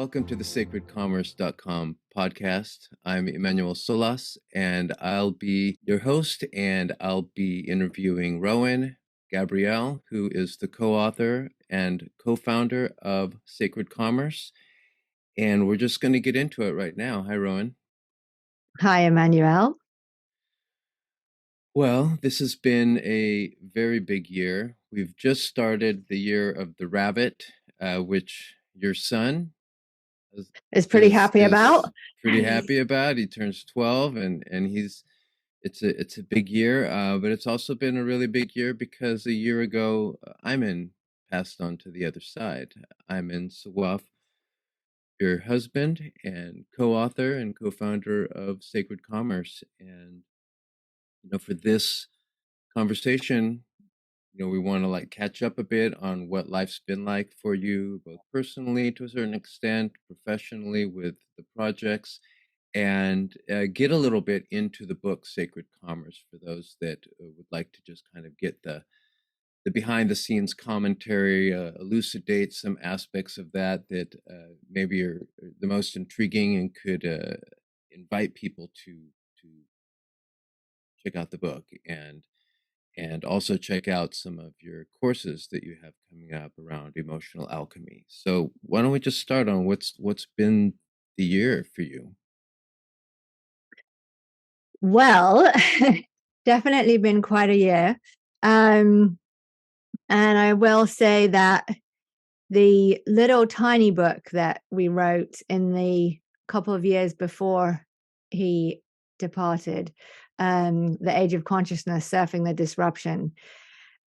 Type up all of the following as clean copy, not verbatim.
Welcome to the sacredcommerce.com podcast. I'm Immanuel Solas, and I'll be your host, and I'll be interviewing Rowan Gabrielle, who is the co-author and co-founder of Sacred Commerce. And we're just going to get into it right now. Hi, Rowan. Hi, Emmanuel. Well, this has been a very big year. We've just started the year of the rabbit, which your son Is pretty happy about. pretty happy about. He turns 12, and it's a big year, but it's also been a really big year because a year ago Ayman passed on to the other side. Ayman Sawaf, your husband and co-author and co-founder of Sacred Commerce. And for this conversation, we want to catch up a bit on what life's been like for you, both personally to a certain extent, professionally with the projects, and get a little bit into the book Sacred Commerce for those that would like to just kind of get the behind the scenes commentary, elucidate some aspects of that maybe are the most intriguing and could invite people to check out the book and also check out some of your courses that you have coming up around emotional alchemy. So why don't we just start on what's been the year for you? Well, definitely been quite a year. And I will say that the little tiny book that we wrote in the couple of years before he departed, The Age of Consciousness, Surfing the Disruption,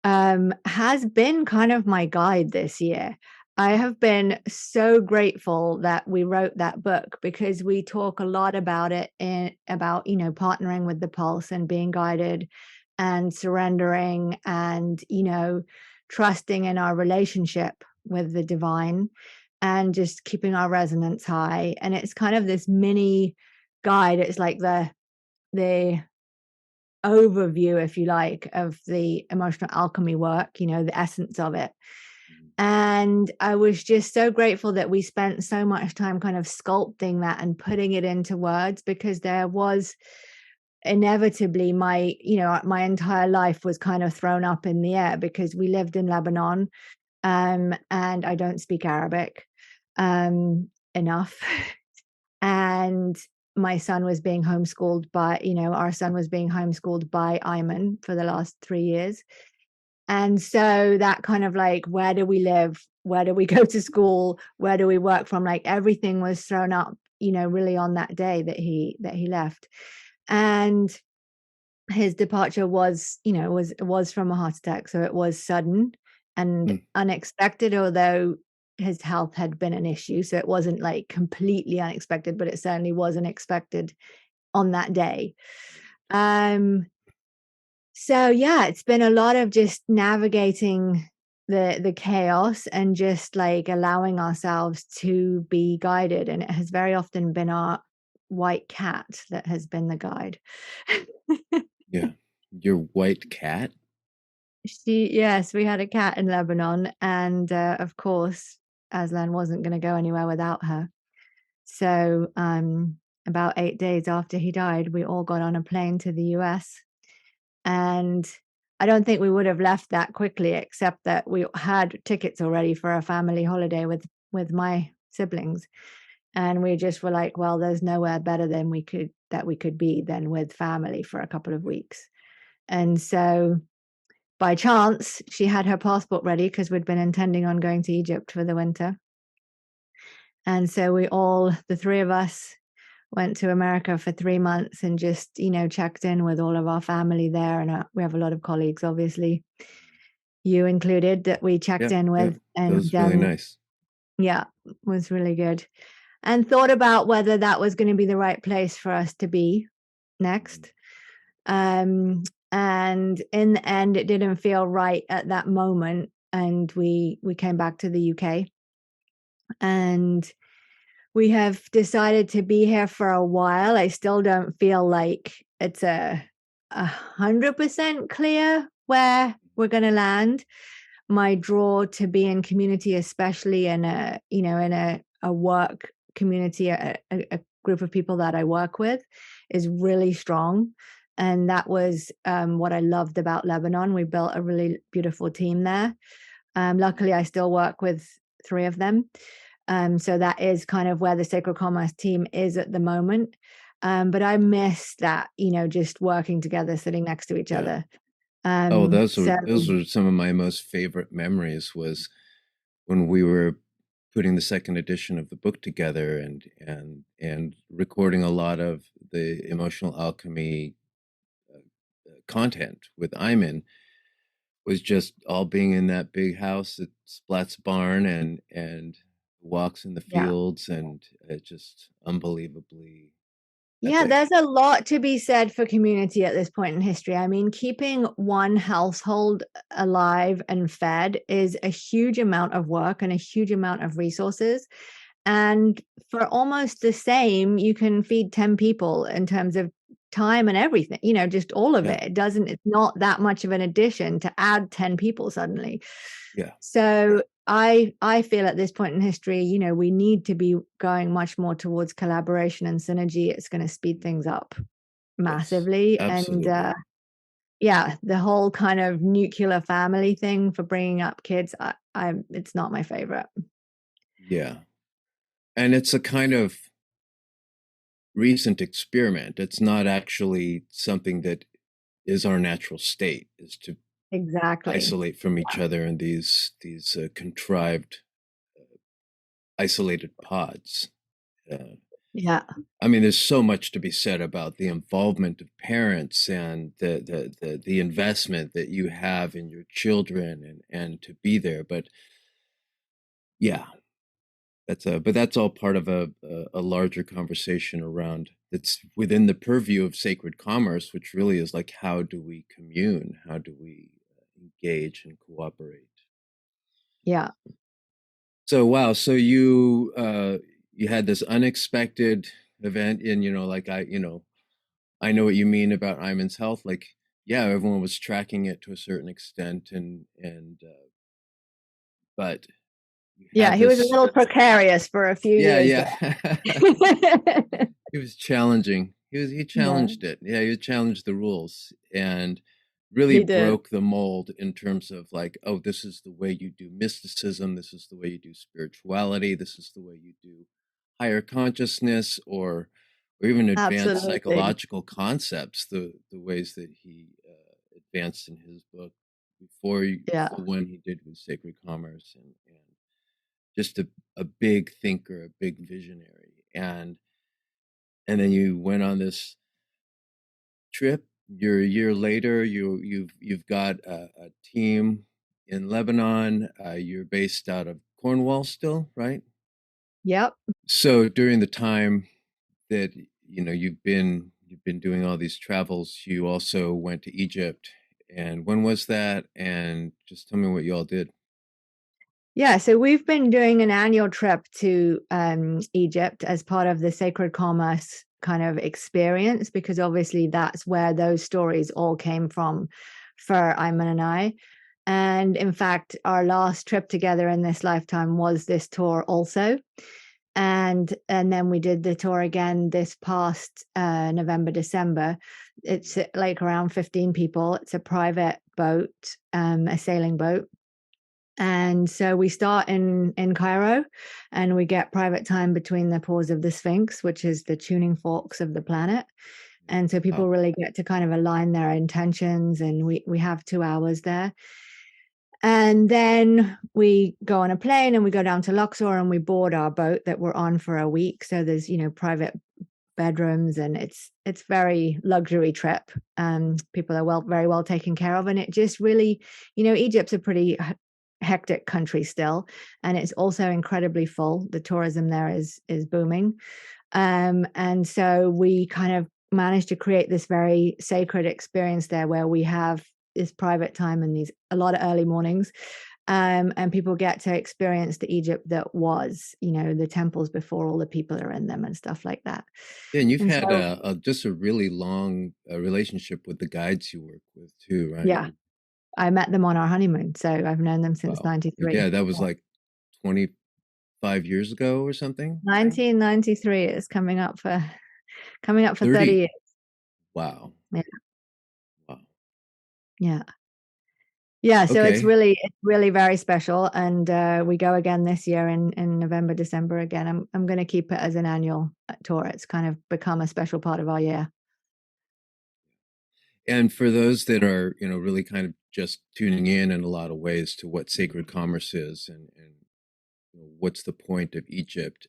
has been kind of my guide this year. I have been so grateful that we wrote that book because we talk a lot about it about partnering with the pulse and being guided and surrendering and trusting in our relationship with the divine and just keeping our resonance high. And it's kind of this mini guide. It's like the overview, if you like, of the emotional alchemy work, the essence of it. And I was just so grateful that we spent so much time kind of sculpting that and putting it into words, because there was inevitably my entire life was kind of thrown up in the air because we lived in Lebanon, and I don't speak Arabic enough. And my son was being homeschooled by, our son was being homeschooled by Ayman for the last 3 years. And so that kind of where do we live? Where do we go to school? Where do we work from? Everything was thrown up, really on that day that he left. And his departure was from a heart attack. So it was sudden and unexpected, although his health had been an issue. So it wasn't completely unexpected, but it certainly wasn't expected on that day. So yeah, it's been a lot of just navigating the chaos and just allowing ourselves to be guided. And it has very often been our white cat that has been the guide. Yeah. Your white cat? Yes, we had a cat in Lebanon, and of course, Aslan wasn't going to go anywhere without her. So about 8 days after he died, we all got on a plane to the US. And I don't think we would have left that quickly, except that we had tickets already for a family holiday with my siblings. And we just were like, well, there's nowhere better than we could be than with family for a couple of weeks. And so by chance, she had her passport ready because we'd been intending on going to Egypt for the winter. And so the three of us, went to America for 3 months and just, checked in with all of our family there. And we have a lot of colleagues, obviously, you included, that we checked in with. Yeah, and that was really nice. Yeah, was really good. And thought about whether that was going to be the right place for us to be next. And in the end, it didn't feel right at that moment. And we came back to the UK. And we have decided to be here for a while. I still don't feel like it's 100% clear where we're going to land. My draw to be in community, especially in a a work community, a group of people that I work with is really strong. And that was what I loved about Lebanon. We built a really beautiful team there. Luckily, I still work with three of them. So that is kind of where the Sacred Commerce team is at the moment. But I miss that, just working together, sitting next to each Yeah. other. Oh, So those were some of my most favorite memories was when we were putting the second edition of the book together and recording a lot of the emotional alchemy content with Iman was just all being in that big house at Splat's barn and walks in the yeah. fields and just unbelievably Yeah, epic. there's a lot to be said for community at this point in history. I mean, keeping one household alive and fed is a huge amount of work and a huge amount of resources. And for almost the same, you can feed 10 people in terms of time and everything, just all of Yeah, it. It's not that much of an addition to add 10 people suddenly. yeah, So I feel at this point in history, we need to be going much more towards collaboration and synergy. It's going to speed things up yes, massively. And absolutely. yeah, the whole kind of nuclear family thing for bringing up kids, it's not my favorite. Yeah. And it's a kind of recent experiment. It's not actually something that is our natural state, is to Exactly. isolate from each other in these contrived, isolated pods. Uh, Yeah. I mean, there's so much to be said about the involvement of parents and the investment that you have in your children and to be there. But yeah, that's all part of a larger conversation around that's within the purview of sacred commerce, which really is like how do we commune, how do we engage and cooperate. Yeah. So wow, so you had this unexpected event, and like I know what you mean about Iman's health. Like, yeah, everyone was tracking it to a certain extent, and but you Yeah, had he was a this. little precarious for a few Yeah, years yeah. there. He was challenging. He Yeah, challenged it. Yeah, he challenged the rules and really he did. broke the mold in terms of like, oh, this is the way you do mysticism. This is the way you do spirituality. This is the way you do higher consciousness or even advanced Absolutely. psychological concepts. The ways that he advanced in his book Yeah. before when he did with Sacred Commerce and just a big thinker, a big visionary. And then you went on this trip. You're a year later. You've got a team in Lebanon. You're based out of Cornwall still, right? Yep. So during the time that you've been doing all these travels, you also went to Egypt. And when was that? And just tell me what you all did. Yeah, so we've been doing an annual trip to Egypt as part of the Sacred Commerce kind of experience, because obviously that's where those stories all came from for Ayman and I. And in fact, our last trip together in this lifetime was this tour also. And then we did the tour again this past November, December. It's like around 15 people. It's a private boat, a sailing boat. And so we start in Cairo, and we get private time between the paws of the Sphinx, which is the tuning forks of the planet. And so people Wow. really get to kind of align their intentions, and we have 2 hours there. And then we go on a plane and we go down to Luxor and we board our boat that we're on for a week. So there's, private bedrooms, and it's very luxury trip. People are very well taken care of, and it just really, Egypt's a pretty hectic country still, and it's also incredibly full. The tourism there is booming. And so we kind of managed to create this very sacred experience there where we have this private time and these a lot of early mornings. And people get to experience the Egypt that was, the temples before all the people are in them and stuff like that. Yeah, and you've And had so, just a really long relationship with the guides you work with too, right? yeah, I met them on our honeymoon. So I've known them since Wow. 93. Yeah, that was like 25 5 years ago or something? 1993 is coming up for 30 30. years. Wow. Yeah, Wow. yeah. Yeah, so it's Okay. really very special, and, we go again this year in November, December again. I'm gonna keep it as an annual, tour. It's kind of become a special part of our year. And for those that are, really kind of just tuning in a lot of ways to what sacred commerce is and what's the point of Egypt,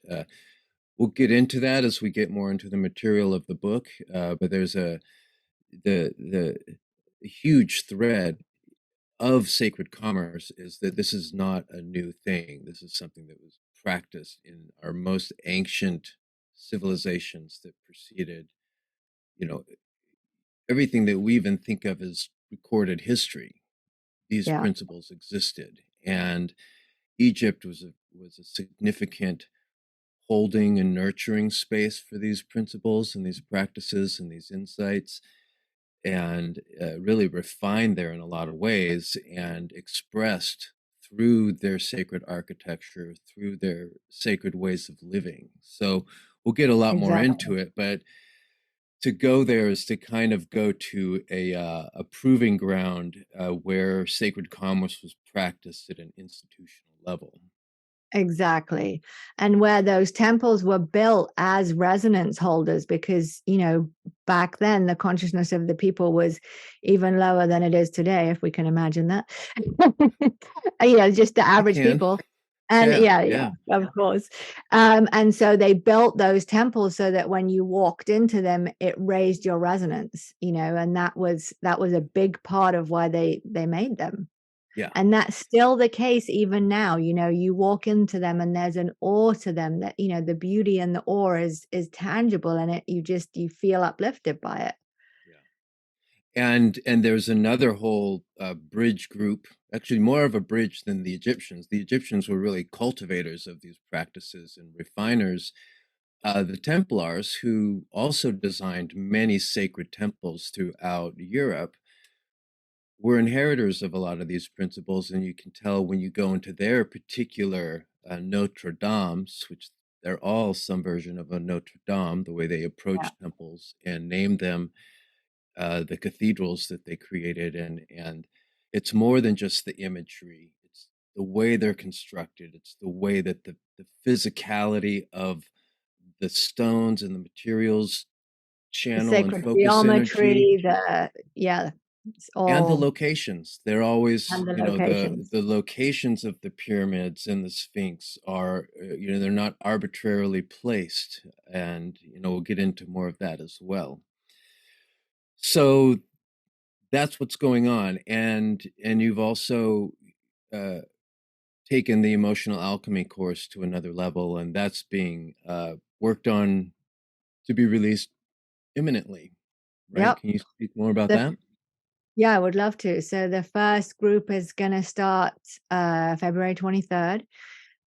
we'll get into that as we get more into the material of the book. But there's the huge thread of sacred commerce is that this is not a new thing. This is something that was practiced in our most ancient civilizations that preceded, you know, everything that we even think of as recorded history. These Yeah, principles existed, and Egypt was a significant holding and nurturing space for these principles and these practices and these insights, and really refined there in a lot of ways and expressed through their sacred architecture, through their sacred ways of living. So we'll get a lot more exactly. into it, but to go there is to kind of go to a proving ground where sacred commerce was practiced at an institutional level. Exactly. And where those temples were built as resonance holders because, back then the consciousness of the people was even lower than it is today, if we can imagine that. Just the I average can. people. And Yeah, yeah, yeah, yeah, of course. And so they built those temples so that when you walked into them, it raised your resonance, and that was a big part of why they made them. yeah. And that's still the case even now. You walk into them and there's an awe to them that, the beauty and the awe is tangible, and you feel uplifted by it. Yeah. And there's another whole bridge group, actually more of a bridge than the Egyptians. The Egyptians were really cultivators of these practices and refiners. The Templars, who also designed many sacred temples throughout Europe, were inheritors of a lot of these principles. And you can tell when you go into their particular Notre Dames, which they're all some version of a Notre Dame, the way they Yeah. approach temples and name them, the cathedrals that they created, and it's more than just the imagery. It's the way they're constructed. It's the way that the physicality of the stones and the materials The channel and sacred focus energy, geometry, yeah, it's and the all. locations. They're always, And the the locations. the locations of the pyramids and the Sphinx are, they're not arbitrarily placed, and we'll get into more of that as well. So that's what's going on, and you've also uh, taken the emotional alchemy course to another level, and that's being worked on to be released imminently, right? Yep. Can you speak more about The that? Yeah, I would love to. So the first group is gonna start, February 23rd.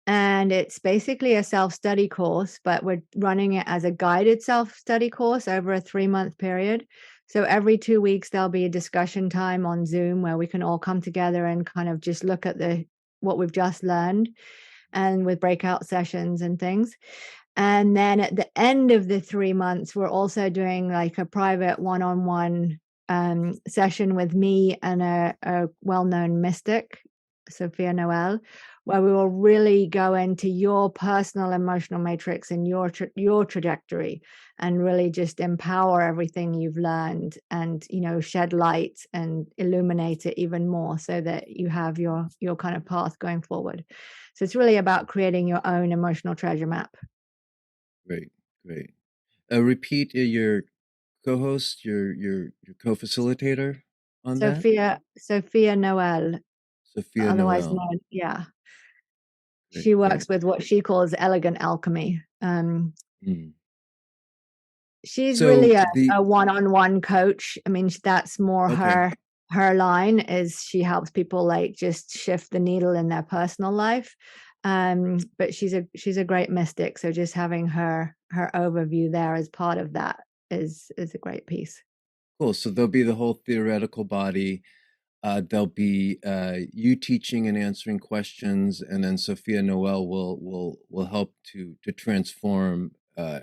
And it's basically a self-study course, but we're running it as a guided self-study course over a 3-month period. So every 2 weeks, there'll be a discussion time on Zoom where we can all come together and kind of just look at the what we've just learned, and with breakout sessions and things. And then at the end of the 3 months, we're also doing like a private one-on-one, session with me and a well-known mystic, Sophia Noel, where we will really go into your personal emotional matrix and your trajectory, and really just empower everything you've learned, and, shed light and illuminate it even more so that you have your kind of path going forward. So it's really about creating your own emotional treasure map. Great, great. Repeat your co-host, your co-facilitator on that. Sophia Noel, Sophia otherwise Noel. known, yeah. Great, She works great. with what she calls elegant alchemy. Mm. She's really So a the one-on-one coach. I mean, that's more Okay, her line is she helps people, like, just shift the needle in their personal life. But she's a great mystic, so just having her overview there as part of that is a great piece. cool. So there'll be the whole theoretical body. There'll be you teaching and answering questions, and then Sophia Noel will help to transform, uh,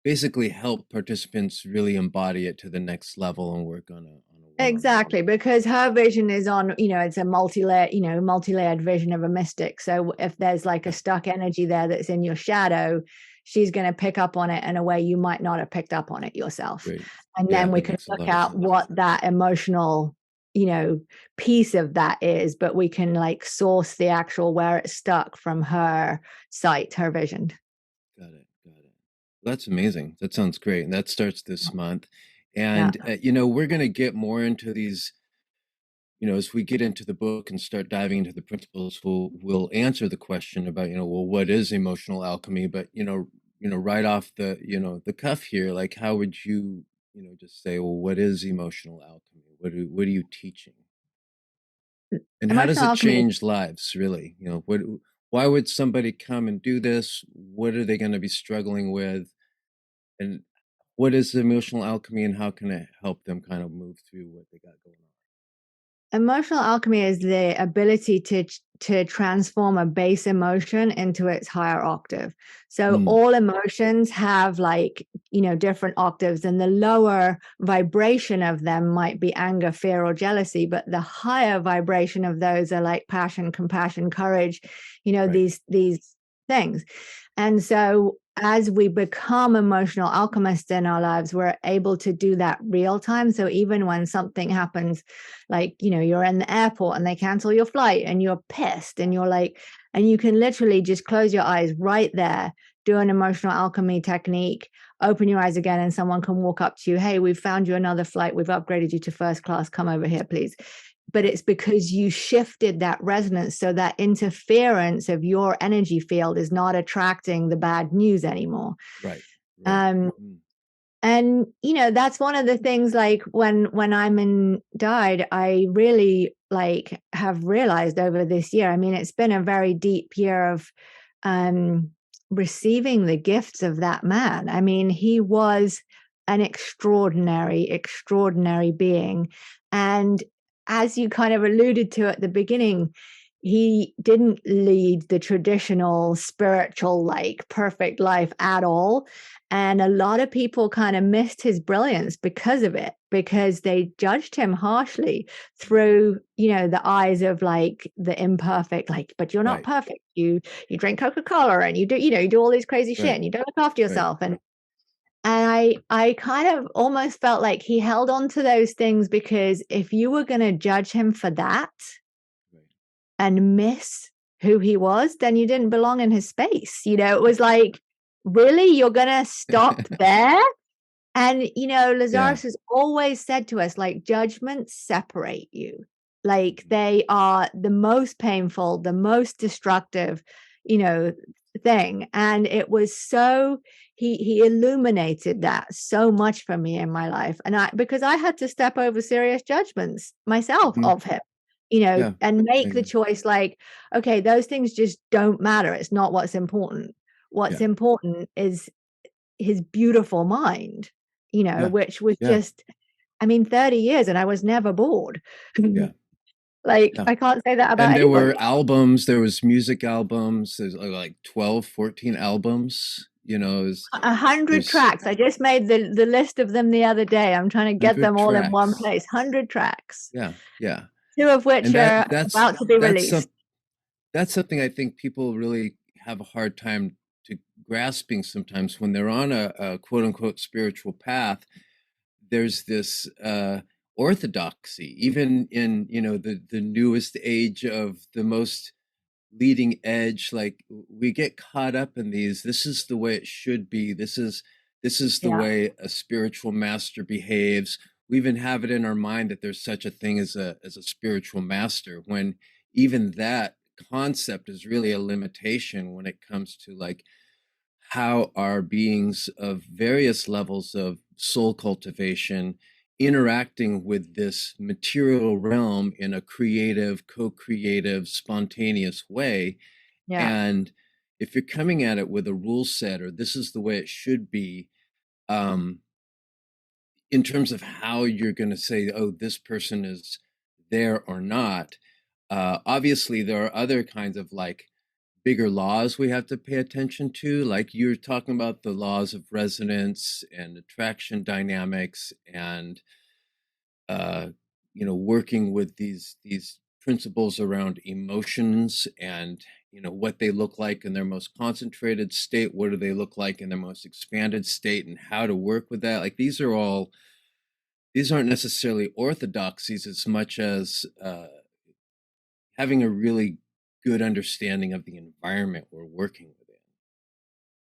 basically help participants really embody it to the next level and work on a one-on-one. Exactly, because her vision is on, it's a multi-layered, multi-layered vision of a mystic. So if there's like a Yeah, stuck energy there that's in your shadow, she's going to pick up on it in a way you might not have picked up on it yourself. great. And Yeah, then we that can makes a look lot of at sense. what that emotional, you know, piece of that is, but we can like source the actual where it's stuck from her sight, her vision. Got it. Got it. That's amazing. That sounds great. And that starts this month. Yeah. And, we're going to get more into these, as we get into the book and start diving into the principles, we'll answer the question about, well, what is emotional alchemy? But, right off the cuff here, like, how would you, just say, well, what is emotional alchemy? What are you teaching? And how does Emotional it alchemy. change lives, really? Why would somebody come and do this? What are they going to be struggling with? And what is emotional alchemy, and how can it help them kind of move through what they got going Emotional alchemy is the ability to transform a base emotion into its higher octave. So on? all emotions have like, different octaves, and the lower vibration of them might be anger, fear, or jealousy, but the higher vibration of those are like passion, compassion, courage, Right, these things. And so as we become emotional alchemists in our lives, we're able to do that real time. So even when something happens, like, you're in the airport and they cancel your flight and you're pissed and you're like, and you can literally just close your eyes right there, do an emotional alchemy technique, open your eyes again, and someone can walk up to you. Hey, we've found you another flight. We've upgraded you to first class. Come over here, please. But right, it's because you shifted that resonance, so that interference of your energy field is not attracting the bad news anymore. right, right. Um, Mm, and that's one of the things, like when Ayman died, I really like have realized over this year. I mean, it's been a very deep year of um receiving the gifts of that man. I mean, he was an extraordinary being. And as you kind of alluded to at the beginning, he didn't lead the traditional spiritual, like perfect life at all. And a lot of people kind of missed his brilliance because of it, because they judged him harshly through, the eyes of like the imperfect, like, but you're not right, perfect. You drink Coca-Cola and you do all these crazy shit right, and you don't look after right, yourself. And I kind of almost felt like he held on to those things, because if you were going to judge him for that right, and miss who he was, then you didn't belong in his space. It was like, really, you're going to stop right. there? And, Yeah. Lazarus has always said to us, like, judgments separate you. Like, Mhm. they are the most painful, the most destructive, you know, thing. And it was so, he illuminated that so much for me in my life. And because I had to step over serious judgments myself Mhm. of him, Yeah. and make the Yeah. choice like, okay, those things just don't matter. It's not what's important. What's Yeah. important is his beautiful mind, Yeah. which was Yeah. just, I mean, 30 years and I was never bored. Yeah. Like, Yeah. I can't say that about And there anybody. were albums, there was music albums, there's like 12, 14 albums, A hundred there's tracks. I just made the list of them the other day. I'm trying to get 100 them all in one tracks. place. 100 tracks, Yeah. Yeah. two of which And are that's about to be that's released. some that's something I think people really have a hard time to grasping sometimes when they're on a quote unquote spiritual path. There's this orthodoxy, even in the newest age of the most leading edge. Like, we get caught up in these. This is the way it should be. This is the Yeah. way a spiritual master behaves. We even have it in our mind that there's such a thing as a spiritual master, when even that concept is really a limitation when it comes to like how our beings of various levels of soul cultivation interacting with this material realm in a creative, co-creative, spontaneous way. Yeah. And if you're coming at it with a rule set, or this is the way it should be, um, in terms of how you're going to say, oh, this person is there or not. Obviously, there are other kinds of like bigger laws we have to pay attention to. Like you're talking about the laws of resonance and attraction dynamics and uh, working with these principles around emotions and what they look like in their most concentrated state, what do they look like in their most expanded state, and how to work with that. Like these aren't necessarily orthodoxies as much as having a really good understanding of the environment we're working within.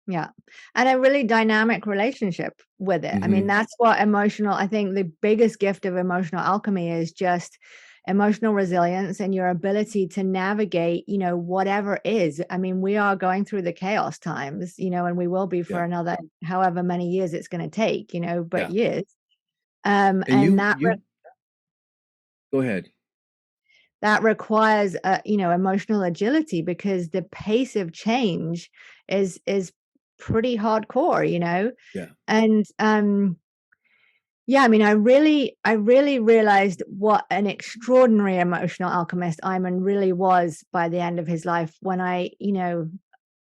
Yeah. And a really dynamic relationship with it. I mean, Mm-hmm. that's what I think the biggest gift of emotional alchemy is just emotional resilience and your ability to navigate, whatever is. I mean, we are going through the chaos times, and we will be for Yeah, another however many years it's going to take, but yeah. years. And And you go ahead. that requires emotional agility, because the pace of change is pretty hardcore, Yeah, and yeah, I mean, I really realized what an extraordinary emotional alchemist Ayman really was by the end of his life, when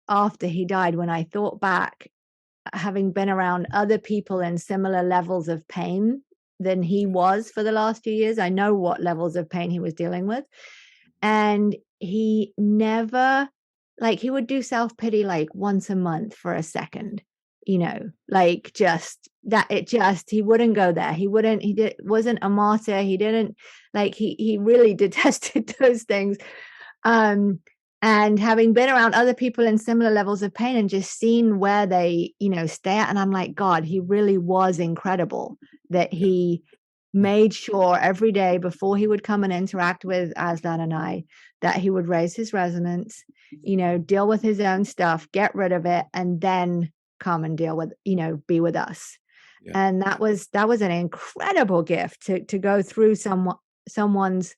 after he died, when I thought back, having been around other people in similar levels of pain than he yeah, was for the last few years. I know what levels of pain he was dealing with. And he never, like, he would do self-pity like once a month for a second, like, just that, it just, he wouldn't go there. Wasn't a martyr. He didn't, like, he really detested those things. Um, and having been around other people in similar levels of pain and just seen where they, stay at, and I'm like, God, he really was incredible that yeah, he made sure every day before he would come and interact with Aslan and I, that he would raise his resonance, deal with his own stuff, get rid of it, and then come and deal with, be with us. yeah, And that was an incredible gift to go through someone's,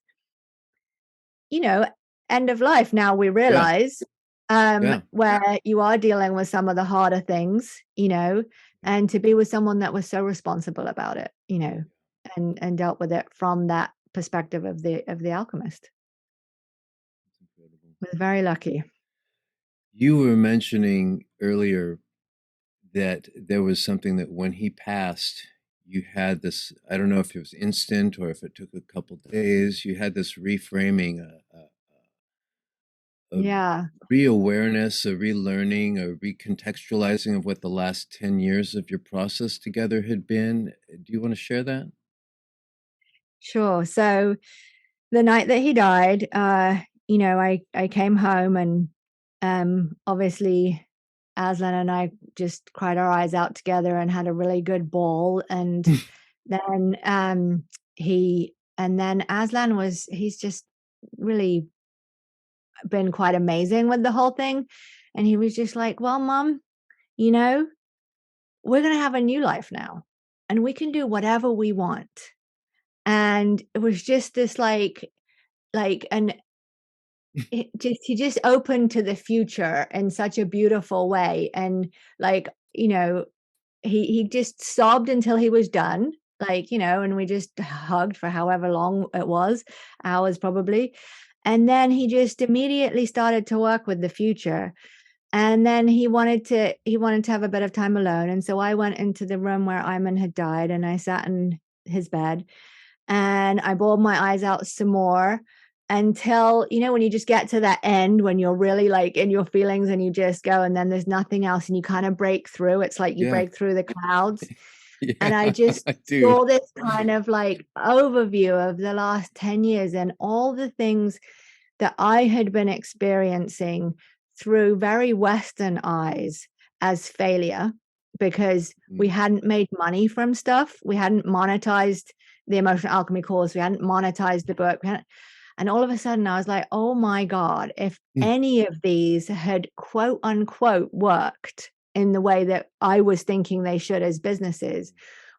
you know, end of life. Now we yeah, realize, yeah, where you are dealing with some of the harder things, and to be with someone that was so responsible about it, and dealt with it from that perspective of the alchemist. it's incredible. Was very lucky. You were mentioning earlier that there was something that when he passed, you had this, I don't know if it was instant or if it took a couple days, you had this reframing, a Yeah. reawareness, a relearning, a recontextualizing of what the last 10 years of your process together had been. Do you want to share that? Sure. So the night that he died, I came home, and obviously Aslan and I just cried our eyes out together and had a really good ball. And then Aslan he's just really been quite amazing with the whole thing. And he was just like, well, Mom, you know, we're gonna have a new life now, and we can do whatever we want. And it was just this an he just opened to the future in such a beautiful way. And, like, he just sobbed until he was done, and we just hugged for however long it was, hours probably. And then he just immediately started to work with the future. And then he wanted to have a bit of time alone. And so I went into the room where Ayman had died, and I sat in his bed, and I bawled my eyes out some more, until, when you just get to that end, when you're really like in your feelings and you just go, and then there's nothing else, and you kind of break through. It's like you Yeah, break through the clouds. And I yeah, just I do. saw this kind of like overview of the last 10 years and all the things that I had been experiencing through very Western eyes as failure, because we Mm, hadn't made money from stuff. We hadn't monetized the emotional alchemy course. We hadn't monetized the book. And all of a sudden I was like, oh my God, if mm, any of these had quote unquote worked in the way that I was thinking they should as businesses,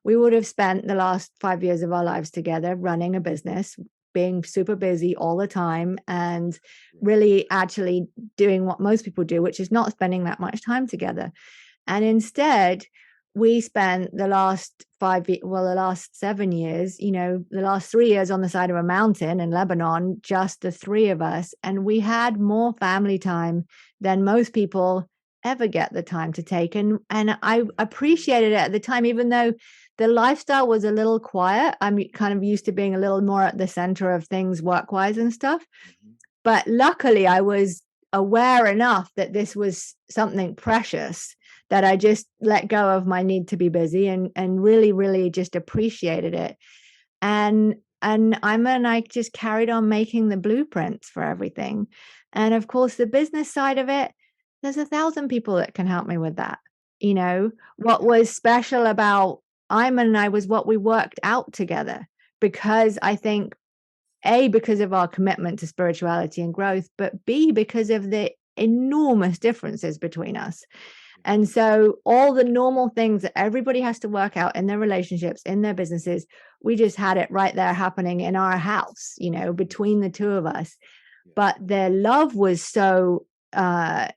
we would have spent the last 5 years of our lives together running a business, being super busy all the time, and right. really actually doing what most people do, which is not spending that much time together. And instead, we spent the last the last 7 years, the last 3 years on the side of a mountain in Lebanon, just the three of us. And we had more family time than most people ever get the time to take. And I appreciated it at the time, even though the lifestyle was a little quiet. I'm kind of used to being a little more at the center of things work-wise and stuff. Mhm. But luckily, I was aware enough that this was something precious that I just let go of my need to be busy and really, really just appreciated it. And I just carried on making the blueprints for everything. And of course, the business side of it, there's 1,000 people that can help me with that. What Yeah. was special about Ayman and I was what we worked out together, because I think A, because of our commitment to spirituality and growth, but B, because of the enormous differences between us. Yeah. And so all the normal things that everybody has to work out in their relationships, in their businesses, we just had it right there happening in our house, Yes. between the two of us. Yes. But their love was so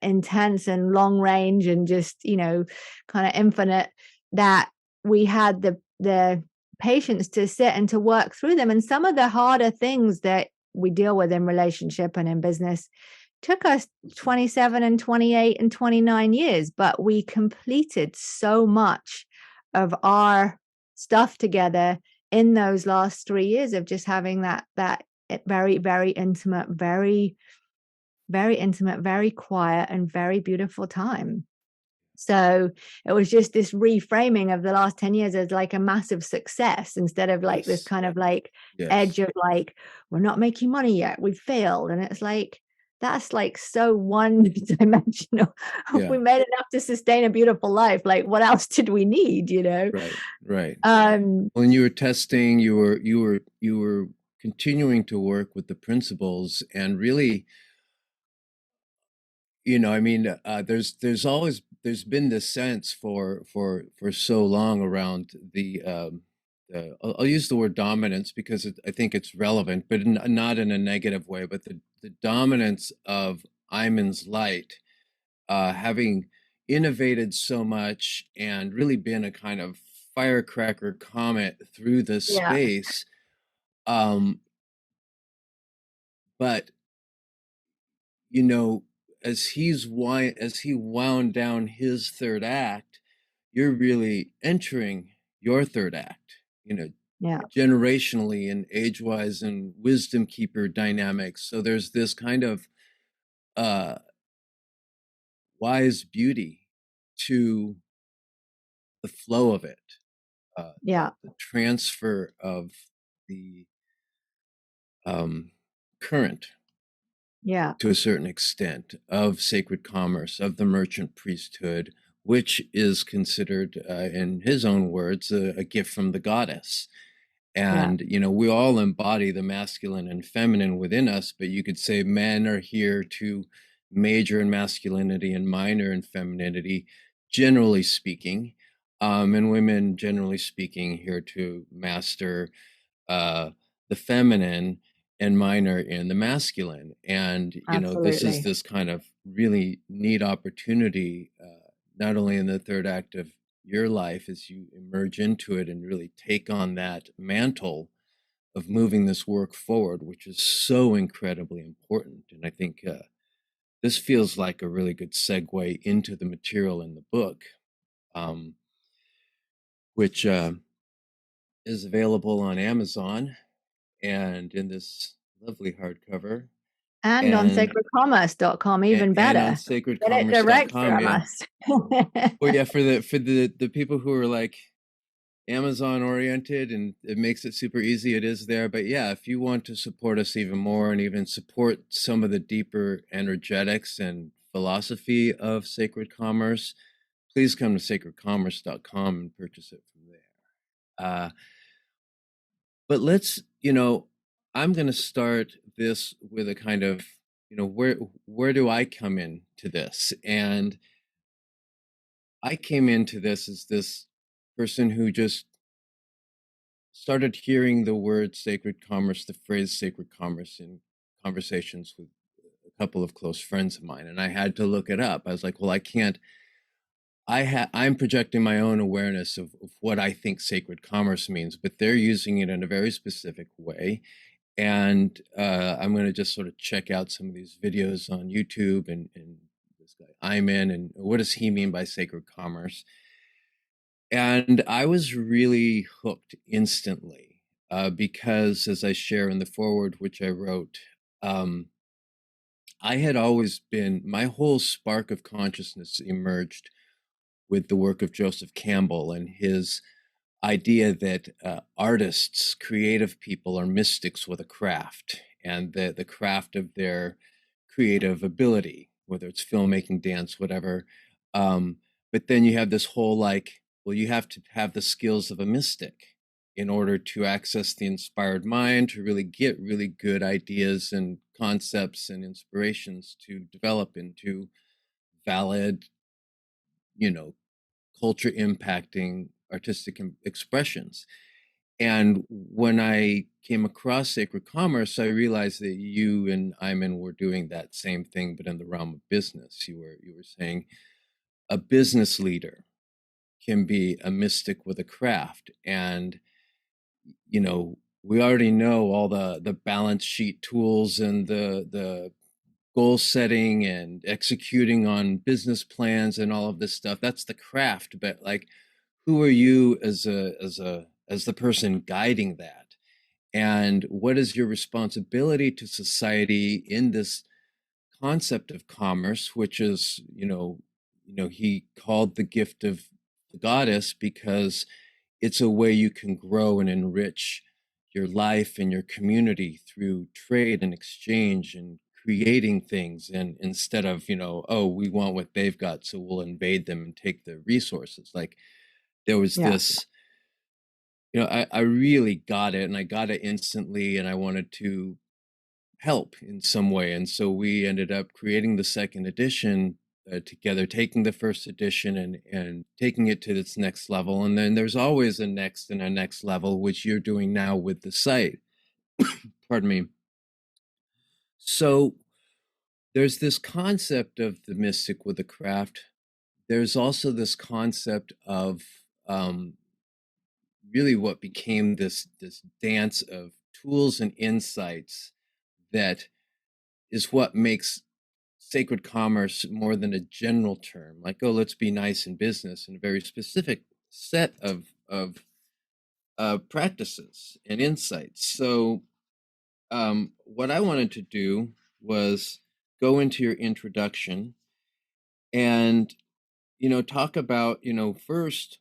intense and long range and just, kind of infinite, that we had the patience to sit and to work through them. And some of the harder things that we deal with in relationship and in business took us 27 and 28 and 29 years, but we completed so much of our stuff together in those last 3 years of just having that very, very intimate, very, very intimate, very quiet, and very beautiful time. So it was just this reframing of the last 10 years as like a massive success, instead of like this Yes. kind of like Yes. edge of like, we're not making money yet, we've failed. And it's like, that's like so one dimensional. We Yeah. made enough to sustain a beautiful life. Like, what else did we need? Right. Right. Um, When you were testing, you were continuing to work with the principles, and really, I mean, there's been this sense for so long around I'll use the word dominance because I think it's relevant, but not in a negative way, but the dominance of Iman's light, having innovated so much and really been a kind of firecracker comet through the yeah, space. Um, but you know, as he wound down his third act, you're really entering your third act, yeah, generationally and age-wise and wisdom keeper dynamics. So there's this kind of uh wise beauty to the flow of it, yeah, the transfer of the current, yeah, to a certain extent, of sacred commerce, of the merchant priesthood, which is considered, in his own words, a gift from the goddess. yeah, And, we all embody the masculine and feminine within us, but you could say men are here to major in masculinity and minor in femininity, generally speaking. And women, generally speaking, here to master uh, the feminine and minor in the masculine. And, this is absolutely. this kind of really neat opportunity, not only in the third act of your life as you emerge into it and really take on that mantle of moving this work forward, which is so incredibly important. And I think this feels like a really good segue into the material in the book, um, which is available on Amazon and in this lovely hardcover, And on and sacredcommerce.com, even and on better. Get it direct sacredcommerce.com. from Yeah. us. Well, yeah, for the people who are like Amazon oriented and it makes it super easy, it is there. But yeah, if you want to support us even more and even support some of the deeper energetics and philosophy of sacred commerce, please come to sacredcommerce.com and purchase it from there. But I'm going to start this with a kind of, where do I come into this? And I came into this as this person who just started hearing the word sacred commerce, the phrase sacred commerce, in conversations with a couple of close friends of mine. And I had to look it up. I was like, well, I'm projecting my own awareness of what I think sacred commerce means, but they're using it in a very specific way. And I'm going to just sort of check out some of these videos on YouTube and this guy Ayman, and what does he mean by sacred commerce? And I was really hooked instantly because, as I share in the foreword, which I wrote, um, I had always been, my whole spark of consciousness emerged with the work of Joseph Campbell and his idea that artists, creative people, are mystics with a craft, and the craft of their creative ability, whether it's filmmaking, dance, whatever. Um, but then you have this whole like, well, you have to have the skills of a mystic in order to access the inspired mind, to really get really good ideas and concepts and inspirations to develop into valid, you know, culture impacting artistic expressions. And when I came across sacred commerce, I realized that you and Iman were doing that same thing, but in the realm of business. You were saying a business leader can be a mystic with a craft. And we already know all the balance sheet tools and the goal setting and executing on business plans and all of this stuff. That's the craft. But like, who are you as the person guiding that? And what is your responsibility to society in this concept of commerce, which is, he called the gift of the goddess because it's a way you can grow and enrich your life and your community through trade and exchange and creating things. And instead of, oh, we want what they've got, so we'll invade them and take their resources. Like, there was Yeah. this, I really got it, and I got it instantly, and I wanted to help in some way. And so we ended up creating the second edition together, taking the first edition and taking it to its next level. And then there's always a next and a next level, which you're doing now with the site. Pardon me. So there's this concept of the mystic with the craft. There's also this concept of um, really what became this dance of tools and insights that is what makes sacred commerce more than a general term, like, oh, let's be nice in business, and a very specific set of practices and insights. So what I wanted to do was go into your introduction and talk about first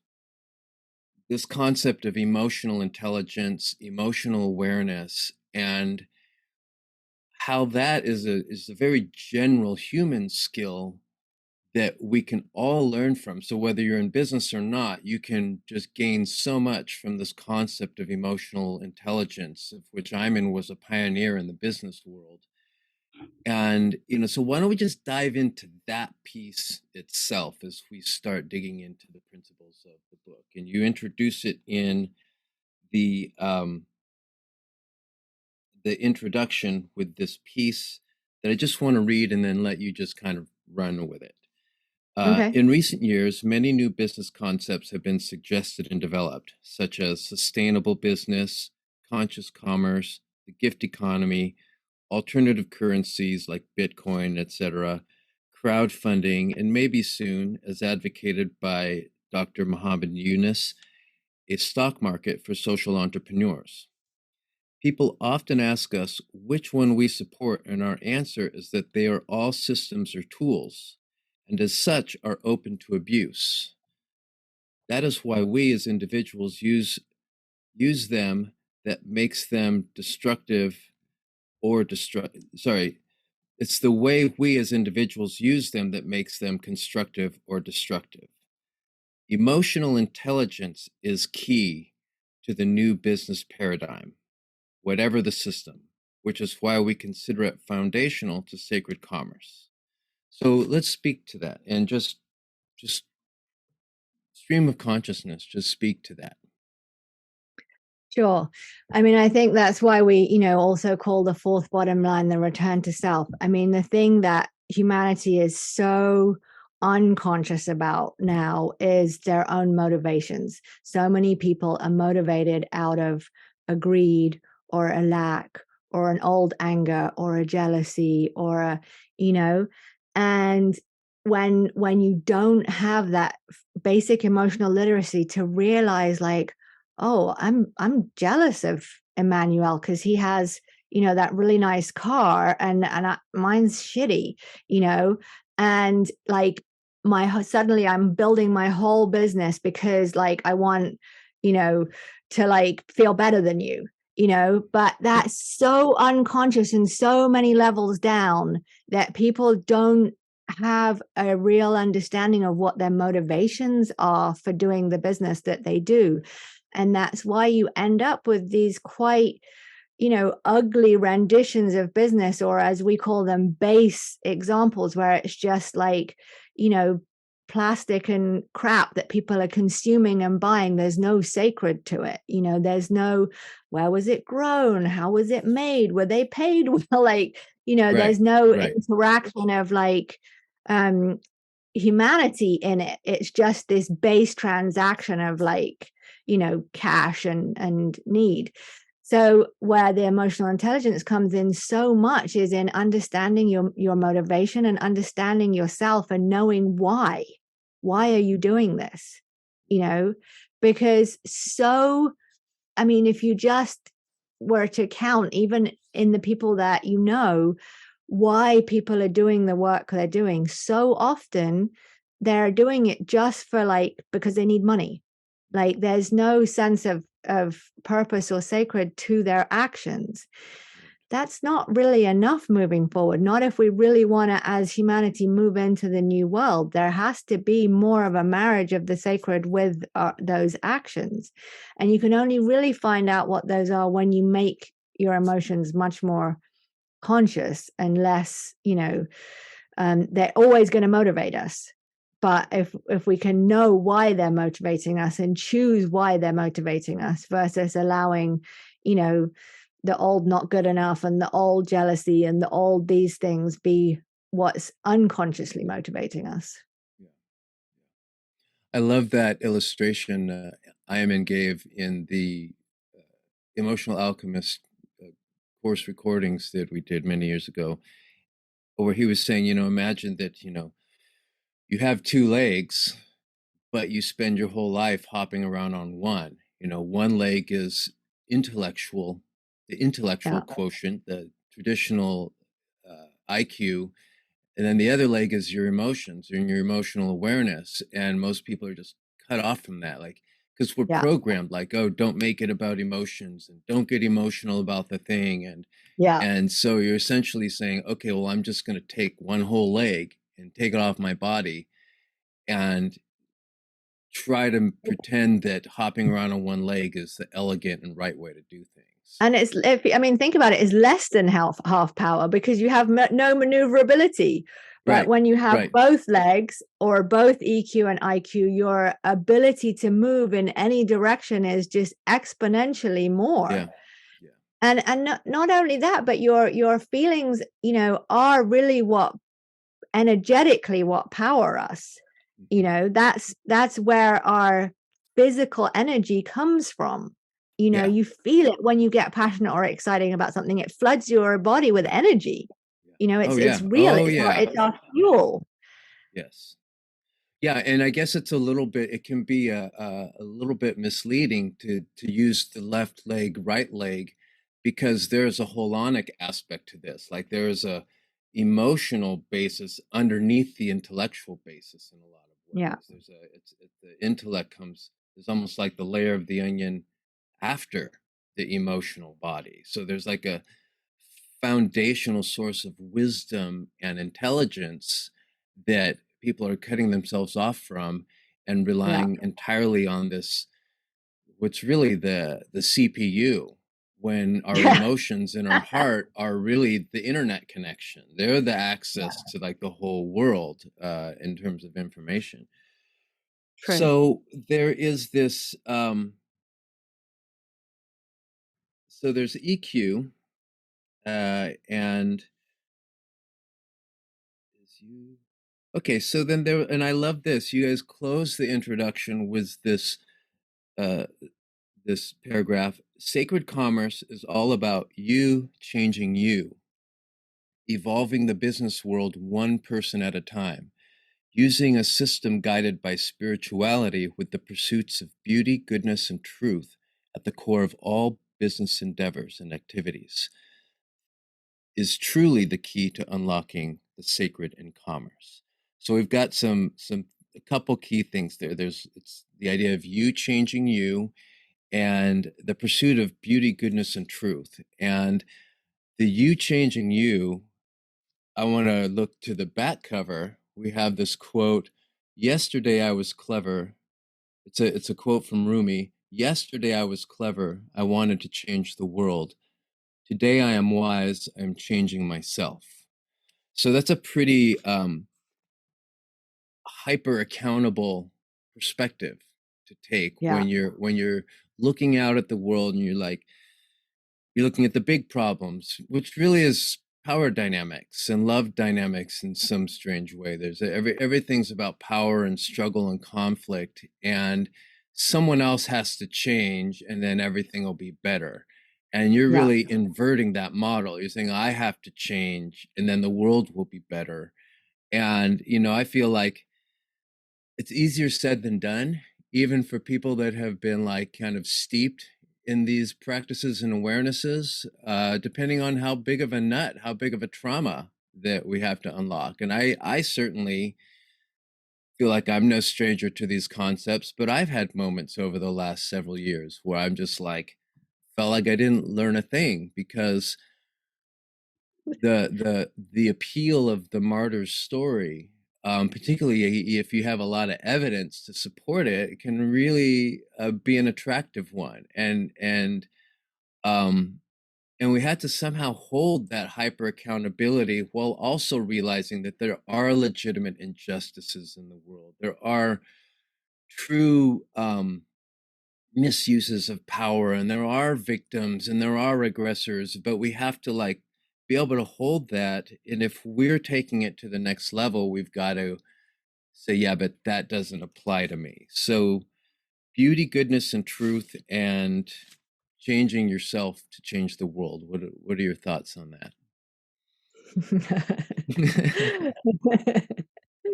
this concept of emotional intelligence, emotional awareness, and how that is a very general human skill that we can all learn from. So whether you're in business or not, you can just gain so much from this concept of emotional intelligence, of which Ayman was a pioneer in the business world. And so why don't we just dive into that piece itself as we start digging into the principles of the book? And you introduce it in the um, the introduction with this piece that I just want to read and then let you just kind of run with it. Okay. In recent years, many new business concepts have been suggested and developed, such as sustainable business, conscious commerce, the gift economy, alternative currencies like Bitcoin, etc., crowdfunding, and maybe soon, as advocated by Dr. Muhammad Yunus, a stock market for social entrepreneurs. People often ask us which one we support, and our answer is that they are all systems or tools, and as such are open to abuse. That is why we as individuals use them that makes them destructive or sorry, it's the way we as individuals use them that makes them constructive or destructive. Emotional intelligence is key to the new business paradigm, whatever the system, which is why we consider it foundational to sacred commerce. So let's speak to that and just stream of consciousness, just speak to that. Sure. I mean, I think that's why we, also call the fourth bottom line the return to self. I mean, the thing that humanity is so unconscious about now is their own motivations. So many people are motivated out of a greed or a lack or an old anger or a jealousy or a, you know, and when you don't have that basic emotional literacy to realize like, oh, I'm jealous of Immanuel because he has, that really nice car and mine's shitty, and like suddenly I'm building my whole business because like I want, to like feel better than you, but that's so unconscious and so many levels down that people don't have a real understanding of what their motivations are for doing the business that they do. And that's why you end up with these quite, ugly renditions of business, or as we call them, base examples, where it's just like, plastic and crap that people are consuming and buying. There's no sacred to it. There's no, where was it grown? How was it made? Were they paid well? Like, Right. there's no Right. interaction of like, humanity in it. It's just this base transaction of like, cash and need. So where the emotional intelligence comes in so much is in understanding your motivation and understanding yourself and knowing why. Why are you doing this? Because I mean, if you just were to count, even in the people that why people are doing the work they're doing, so often they're doing it just for like, because they need money. Like there's no sense of purpose or sacred to their actions. That's not really enough moving forward. Not if we really want to, as humanity, move into the new world. There has to be more of a marriage of the sacred with those actions. And you can only really find out what those are when you make your emotions much more conscious and less, they're always going to motivate us. But if we can know why they're motivating us and choose why they're motivating us versus allowing, the old not good enough and the old jealousy and the old these things be what's unconsciously motivating us. Yeah. I love that illustration Ayman gave in the uh, Emotional Alchemist course recordings that we did many years ago, where he was saying, imagine that, you have two legs, but you spend your whole life hopping around on one. One leg is intellectual, the intellectual Yeah. quotient, the traditional IQ, and then the other leg is your emotions and your emotional awareness. And most people are just cut off from that, like, because we're Yeah. programmed like, oh, don't make it about emotions and don't get emotional about the thing. Yeah. And so you're essentially saying, okay, well, I'm just going to take one whole leg and take it off my body and try to pretend that hopping around on one leg is the elegant and right way to do things. And I mean, think about it, it's less than half power because you have no maneuverability, right? Right, When you have right. both legs or both EQ and IQ, your ability to move in any direction is just exponentially more. Yeah, yeah. And not only that, but your feelings, are really what energetically what power us. Mhm. That's where our physical energy comes from. Yeah, You feel it when you get passionate or exciting about something. It floods your body with yeah, energy. yeah. It's Oh, it's yeah. real. Oh, It's yeah. our fuel. Yes. Yeah, and I guess it's a little bit, it can be a little bit misleading to use the left leg, right leg, because there's a holonic aspect to this. Like there's a emotional basis underneath the intellectual basis in a lot of Yeah. ways. The intellect comes, is almost like the layer of the onion after the emotional body. So there's like a foundational source of wisdom and intelligence that people are cutting themselves off from and Yeah. relying entirely on this, what's really the CPU, when our Yeah. emotions in our heart are really the internet connection. They're the access to like the whole world in terms of information. True. So there is this so there's EQ and is you Okay, so then there, and I love this. You guys close the introduction with uh, this paragraph. Sacred commerce is all about you changing you, evolving the business world one person at a time, using a system guided by spirituality with the pursuits of beauty, goodness, and truth at the core of all business endeavors and activities, is truly the key to unlocking the sacred in commerce. So we've got a couple key things there. It's the idea of you changing you and the pursuit of beauty, goodness, and truth. And the you changing you, I want to look to the back cover. We have this quote, yesterday I was clever. It's a quote from Rumi. Yesterday I was clever. I wanted to change the world. Today I am wise. I'm changing myself. So that's a pretty hyper accountable perspective to take Yeah. when you're looking out at the world and you're looking at the big problems, which really is power dynamics and love dynamics in some strange way. Everything's about power and struggle and conflict, and someone else has to change, and then everything will be better. And you're Yeah. really inverting that model. You're saying, I have to change, and then the world will be better. And, I feel like it's easier said than done, even for people that have been like kind of steeped in these practices and awarenesses, depending on how big of a nut, how big of a trauma that we have to unlock. And I certainly feel like I'm no stranger to these concepts, but I've had moments over the last several years where I'm just like, felt like I didn't learn a thing because the appeal of the martyr's story, particularly if you have a lot of evidence to support it, it can really be an attractive one. Um, and we had to somehow hold that hyper accountability while also realizing that there are legitimate injustices in the world. There are true misuses of power, and there are victims and there are aggressors, but we have to like be able to hold that. And if we're taking it to the next level, we've got to say, yeah, but that doesn't apply to me. So beauty, goodness, and truth, and changing yourself to change the world. What are your thoughts on that?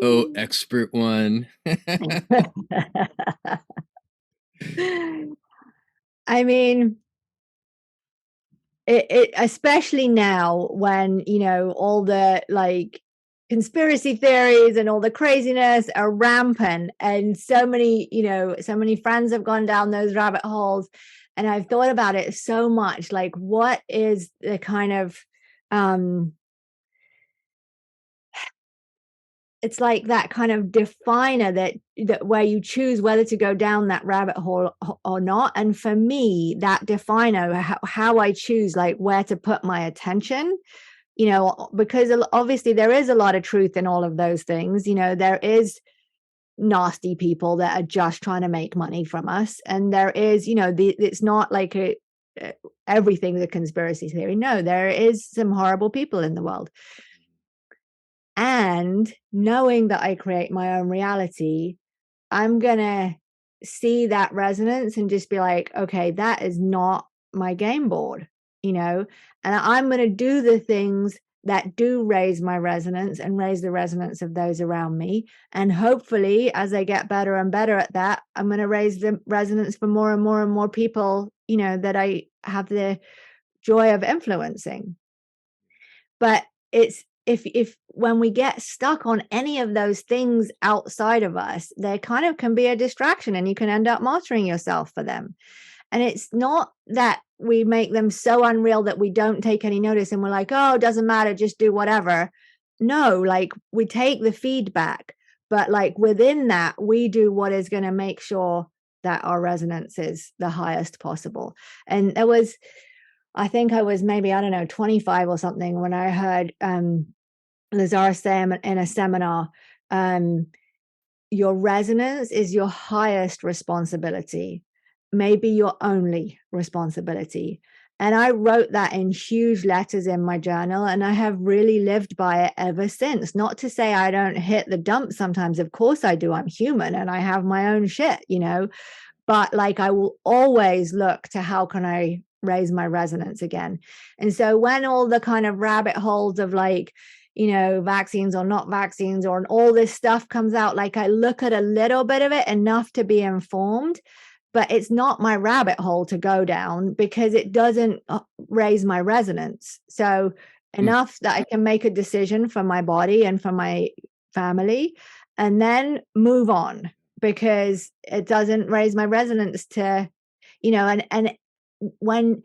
Oh, expert one. I mean, it especially now when, all the like conspiracy theories and all the craziness are rampant, and so many friends have gone down those rabbit holes, and I've thought about it so much, like what is the kind of um it's like that kind of definer that where you choose whether to go down that rabbit hole or not. And for me, that definer, how I choose like where to put my attention, because obviously there is a lot of truth in all of those things. There is nasty people that are just trying to make money from us, and there is, it's not like everything's a conspiracy theory. No, there is some horrible people in the world. And knowing that I create my own reality, I'm gonna see that resonance and just be like, okay, that is not my game board, and I'm gonna do the things that do raise my resonance and raise the resonance of those around me. And hopefully, as I get better and better at that, I'm gonna raise the resonance for more and more and more people, that I have the joy of influencing. But it's if when we get stuck on any of those things outside of us, they kind of can be a distraction, and you can end up martyring yourself for them. And it's not that we make them so unreal that we don't take any notice and we're like, oh, it doesn't matter, just do whatever. No, like we take the feedback, but like within that, we do what is going to make sure that our resonance is the highest possible. And I think I was maybe, I don't know, 25 or something when I heard Lazar say in a seminar, um, your resonance is your highest responsibility, maybe your only responsibility. And I wrote that in huge letters in my journal, and I have really lived by it ever since. Not to say I don't hit the dump sometimes. Of course I do. I'm human and I have my own shit, you know, but like I will always look to how can I raise my resonance again. And so when all the kind of rabbit holes of like, you know, vaccines or not vaccines or all this stuff comes out, like I look at a little bit of it enough to be informed, but it's not my rabbit hole to go down because it doesn't raise my resonance. So Mm. enough that I can make a decision for my body and for my family and then move on, because it doesn't raise my resonance to, you know, and when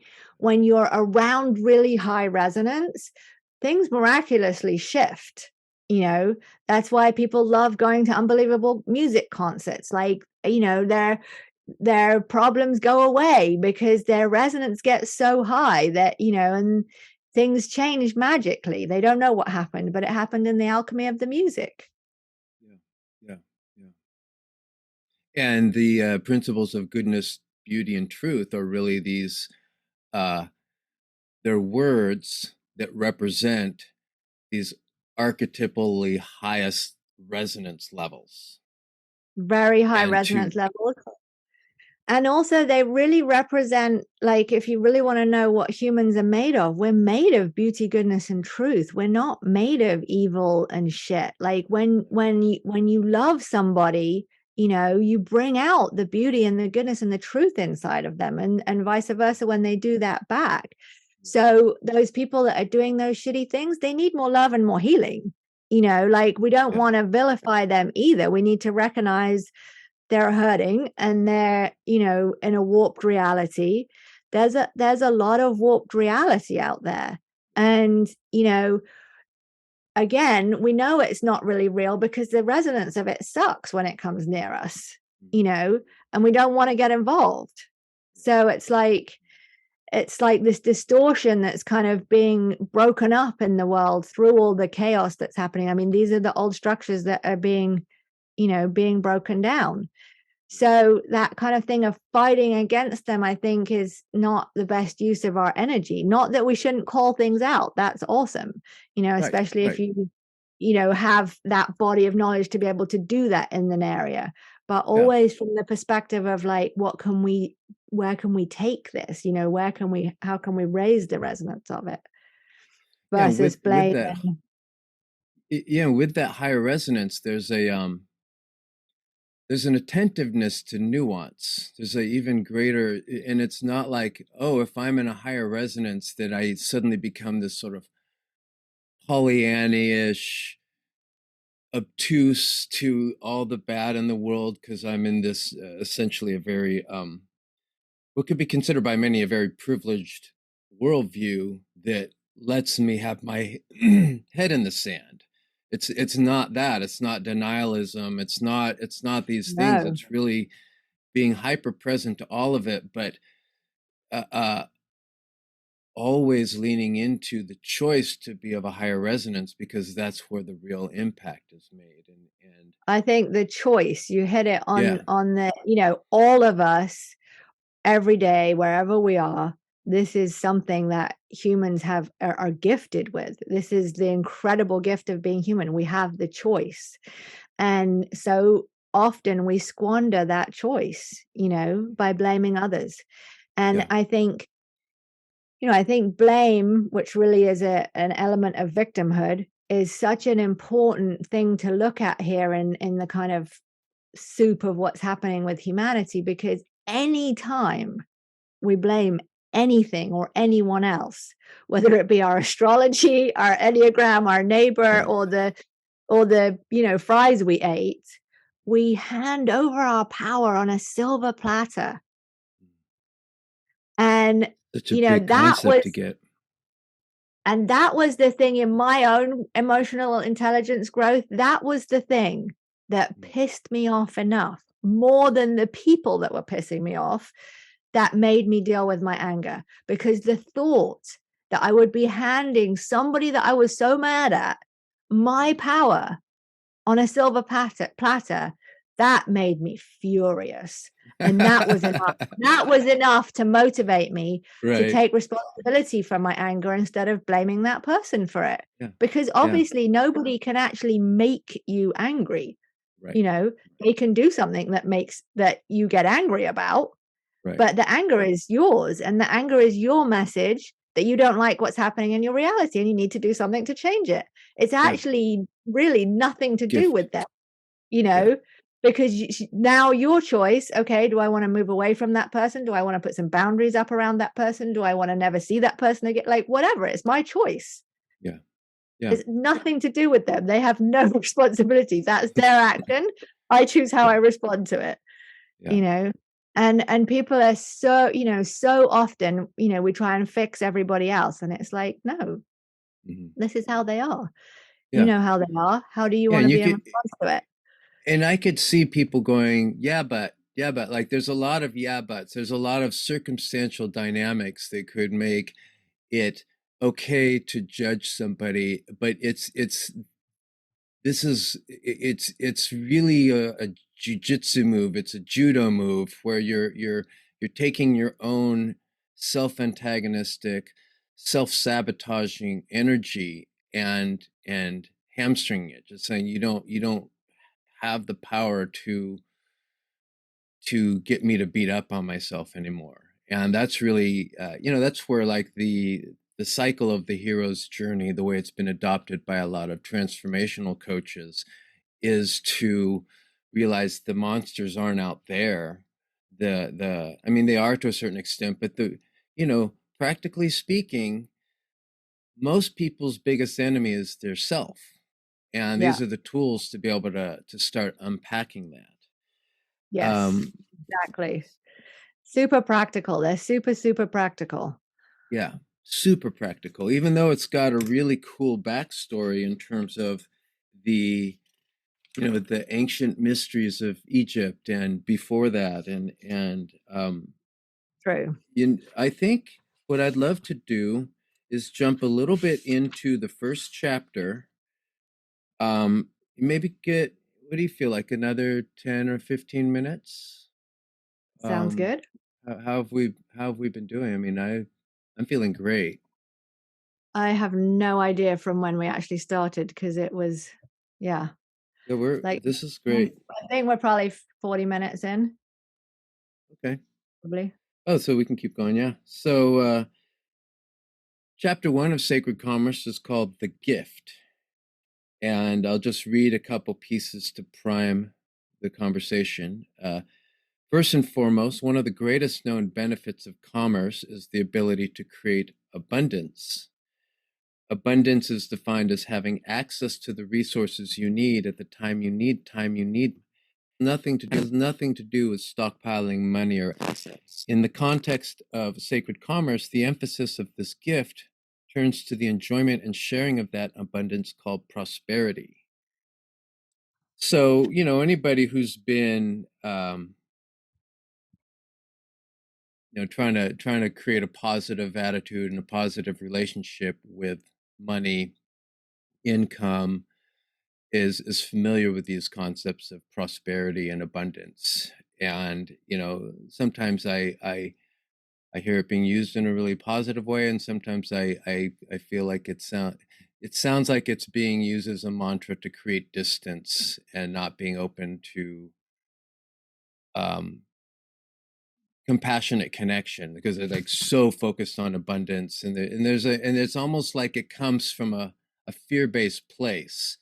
you're around really high resonance, things miraculously shift. You know, that's why people love going to unbelievable music concerts. Like, you know, their problems go away because their resonance gets so high that, you know, and things change magically. They don't know what happened, but it happened in the alchemy of the music. Yeah, yeah, yeah. And the principles of goodness, beauty, and truth are really these. Uh, they're words that represent these archetypally highest resonance levels. Very high And resonance to levels. And also they really represent, like, if you really want to know what humans are made of, we're made of beauty, goodness, and truth. We're not made of evil and shit. Like when you love somebody, you know, you bring out the beauty and the goodness and the truth inside of them, and vice versa when they do that back. So those people that are doing those shitty things, they need more love and more healing. You know, like we don't yeah, want to vilify them either. We need to recognize they're hurting and they're, you know, in a warped reality. There's a lot of warped reality out there. And, you know, again, we know it's not really real because the resonance of it sucks when it comes near us, you know, and we don't want to get involved. So it's like this distortion that's kind of being broken up in the world through all the chaos that's happening. I mean, these are the old structures that are being, you know, being broken down. So that kind of thing of fighting against them, I think, is not the best use of our energy. Not that we shouldn't call things out. That's awesome, you know, right, especially if right, you know, have that body of knowledge to be able to do that in an area. But yeah, always from the perspective of like, where can we take this? You know, how can we raise the resonance of it yeah. And versus with blame that, and yeah, with that higher resonance, there's an attentiveness to nuance. There's a even greater, and it's not like, oh, if I'm in a higher resonance, that I suddenly become this sort of Pollyanna-ish, obtuse to all the bad in the world because I'm in this essentially a very what could be considered by many a very privileged worldview that lets me have my head in the sand. It's not that. It's not denialism. It's not these things. no. It's really being hyper present to all of it, but uh, uh, always leaning into the choice to be of a higher resonance because that's where the real impact is made. And I think the choice, you hit it yeah, on the, you know, all of us every day, wherever we are, this is something that humans are gifted with. This is the incredible gift of being human. We have the choice. And so often we squander that choice, you know, by blaming others. And yeah, I think, you know, I think blame, which really is an element of victimhood, is such an important thing to look at here in the kind of soup of what's happening with humanity, because any time we blame anything or anyone else, whether it be our astrology, our enneagram, our neighbor, right. or the, you know, fries we ate, we hand over our power on a silver platter. And Such a you know, big concept to get. that was the thing in my own emotional intelligence growth. That was the thing that pissed me off enough, more than the people that were pissing me off, that made me deal with my anger. Because the thought that I would be handing somebody that I was so mad at my power on a silver platter, that made me furious. And that was enough. That was enough to motivate me to Right. take responsibility for my anger instead of blaming that person for it. Yeah. Because Yeah. obviously nobody can actually make you angry. Right. You know, they can do something that makes that you get angry about, Right. but the anger is yours, and the anger is your message that you don't like what's happening in your reality and you need to do something to change it. It's Yeah. actually really nothing to do Gift. with them, you Yeah. know, because now your choice, okay, do I want to move away from that person? Do I want to put some boundaries up around that person? Do I want to never see that person again? Like, whatever, it's my choice. Yeah. Yeah. It's nothing to do with them. They have no responsibility. That's their action. I choose how Yeah. I respond to it, Yeah. you know. And people are so, so often, we try and fix everybody else. And it's like, no, Mhm. this is how they are. You Yeah. know how they are. How do you Yeah. want And to you be in could, response to it? and I could see people going, yeah, but like there's a lot of yeah, buts. There's a lot of circumstantial dynamics that could make it okay to judge somebody, but it's really a jujitsu move. It's a judo move where you're taking your own self-antagonistic, self-sabotaging energy and hamstringing it, just saying you don't have the power to get me to beat up on myself anymore. And that's really, that's where like the cycle of the hero's journey, the way it's been adopted by a lot of transformational coaches, is to realize the monsters aren't out there. I mean, they are to a certain extent, but practically speaking, most people's biggest enemy is their self. And Yeah. these are the tools to be able to start unpacking that. Yes, exactly. Super practical. They're super, super practical. Yeah, super practical, even though it's got a really cool backstory in terms of the, the ancient mysteries of Egypt and before that. True. I think what I'd love to do is jump a little bit into the first chapter. Maybe get, what do you feel like, another 10 or 15 minutes? Sounds Um, good. how have we been doing? I mean, I'm feeling great. I have no idea from when we actually started because it was, yeah, Yeah, like, this is I great. think we're probably 40 minutes in, Okay. probably. Oh, so we can keep going, yeah. So, chapter one of Sacred Commerce is called The Gift. And I'll just read a couple pieces to prime the conversation. First and foremost, one of the greatest known benefits of commerce is the ability to create abundance. Abundance is defined as having access to the resources you need at the time you need. Has nothing to do with stockpiling money or assets. In the context of sacred commerce, the emphasis of this gift turns to the enjoyment and sharing of that abundance called prosperity. So, anybody who's been, trying to create a positive attitude and a positive relationship with money, income, is familiar with these concepts of prosperity and abundance. And sometimes I hear it being used in a really positive way, and sometimes I feel like it sounds like it's being used as a mantra to create distance and not being open to um, compassionate connection, because they're like so focused on abundance, and it's almost like it comes from a fear-based place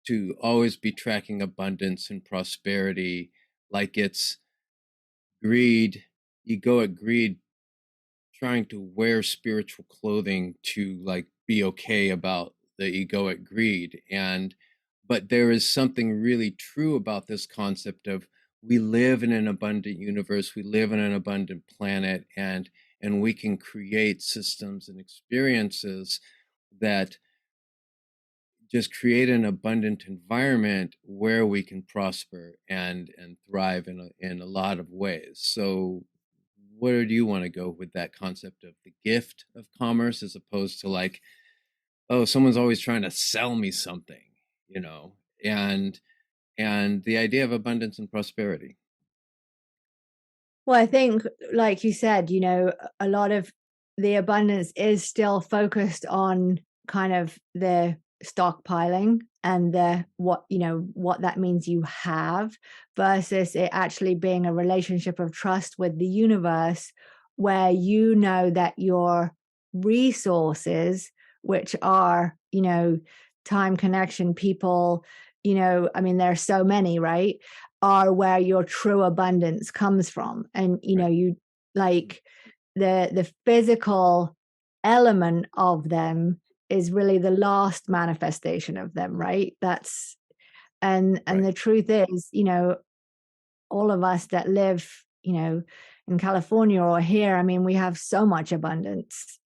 to always be tracking abundance and prosperity like it's greed, egoic greed, trying to wear spiritual clothing to like be okay about the egoic greed. And but there is something really true about this concept of, we live in an abundant universe, we live in an abundant planet, and we can create systems and experiences that just create an abundant environment where we can prosper and thrive in a lot of ways. So where do you want to go with that concept of the gift of commerce, as opposed to like, oh, someone's always trying to sell me something, you know? And and the idea of abundance and prosperity. Well, I think, like you said, a lot of the abundance is still focused on kind of the stockpiling and the what that means you have, versus it actually being a relationship of trust with the universe, where you know that your resources, which are, time, connection, people, I mean, there are so many, right? Are where your true abundance comes from. And Right. you like the physical element of them is really the last manifestation of them, right? That's and Right. the truth is, all of us that live, in California or here, I mean, we have so much abundance.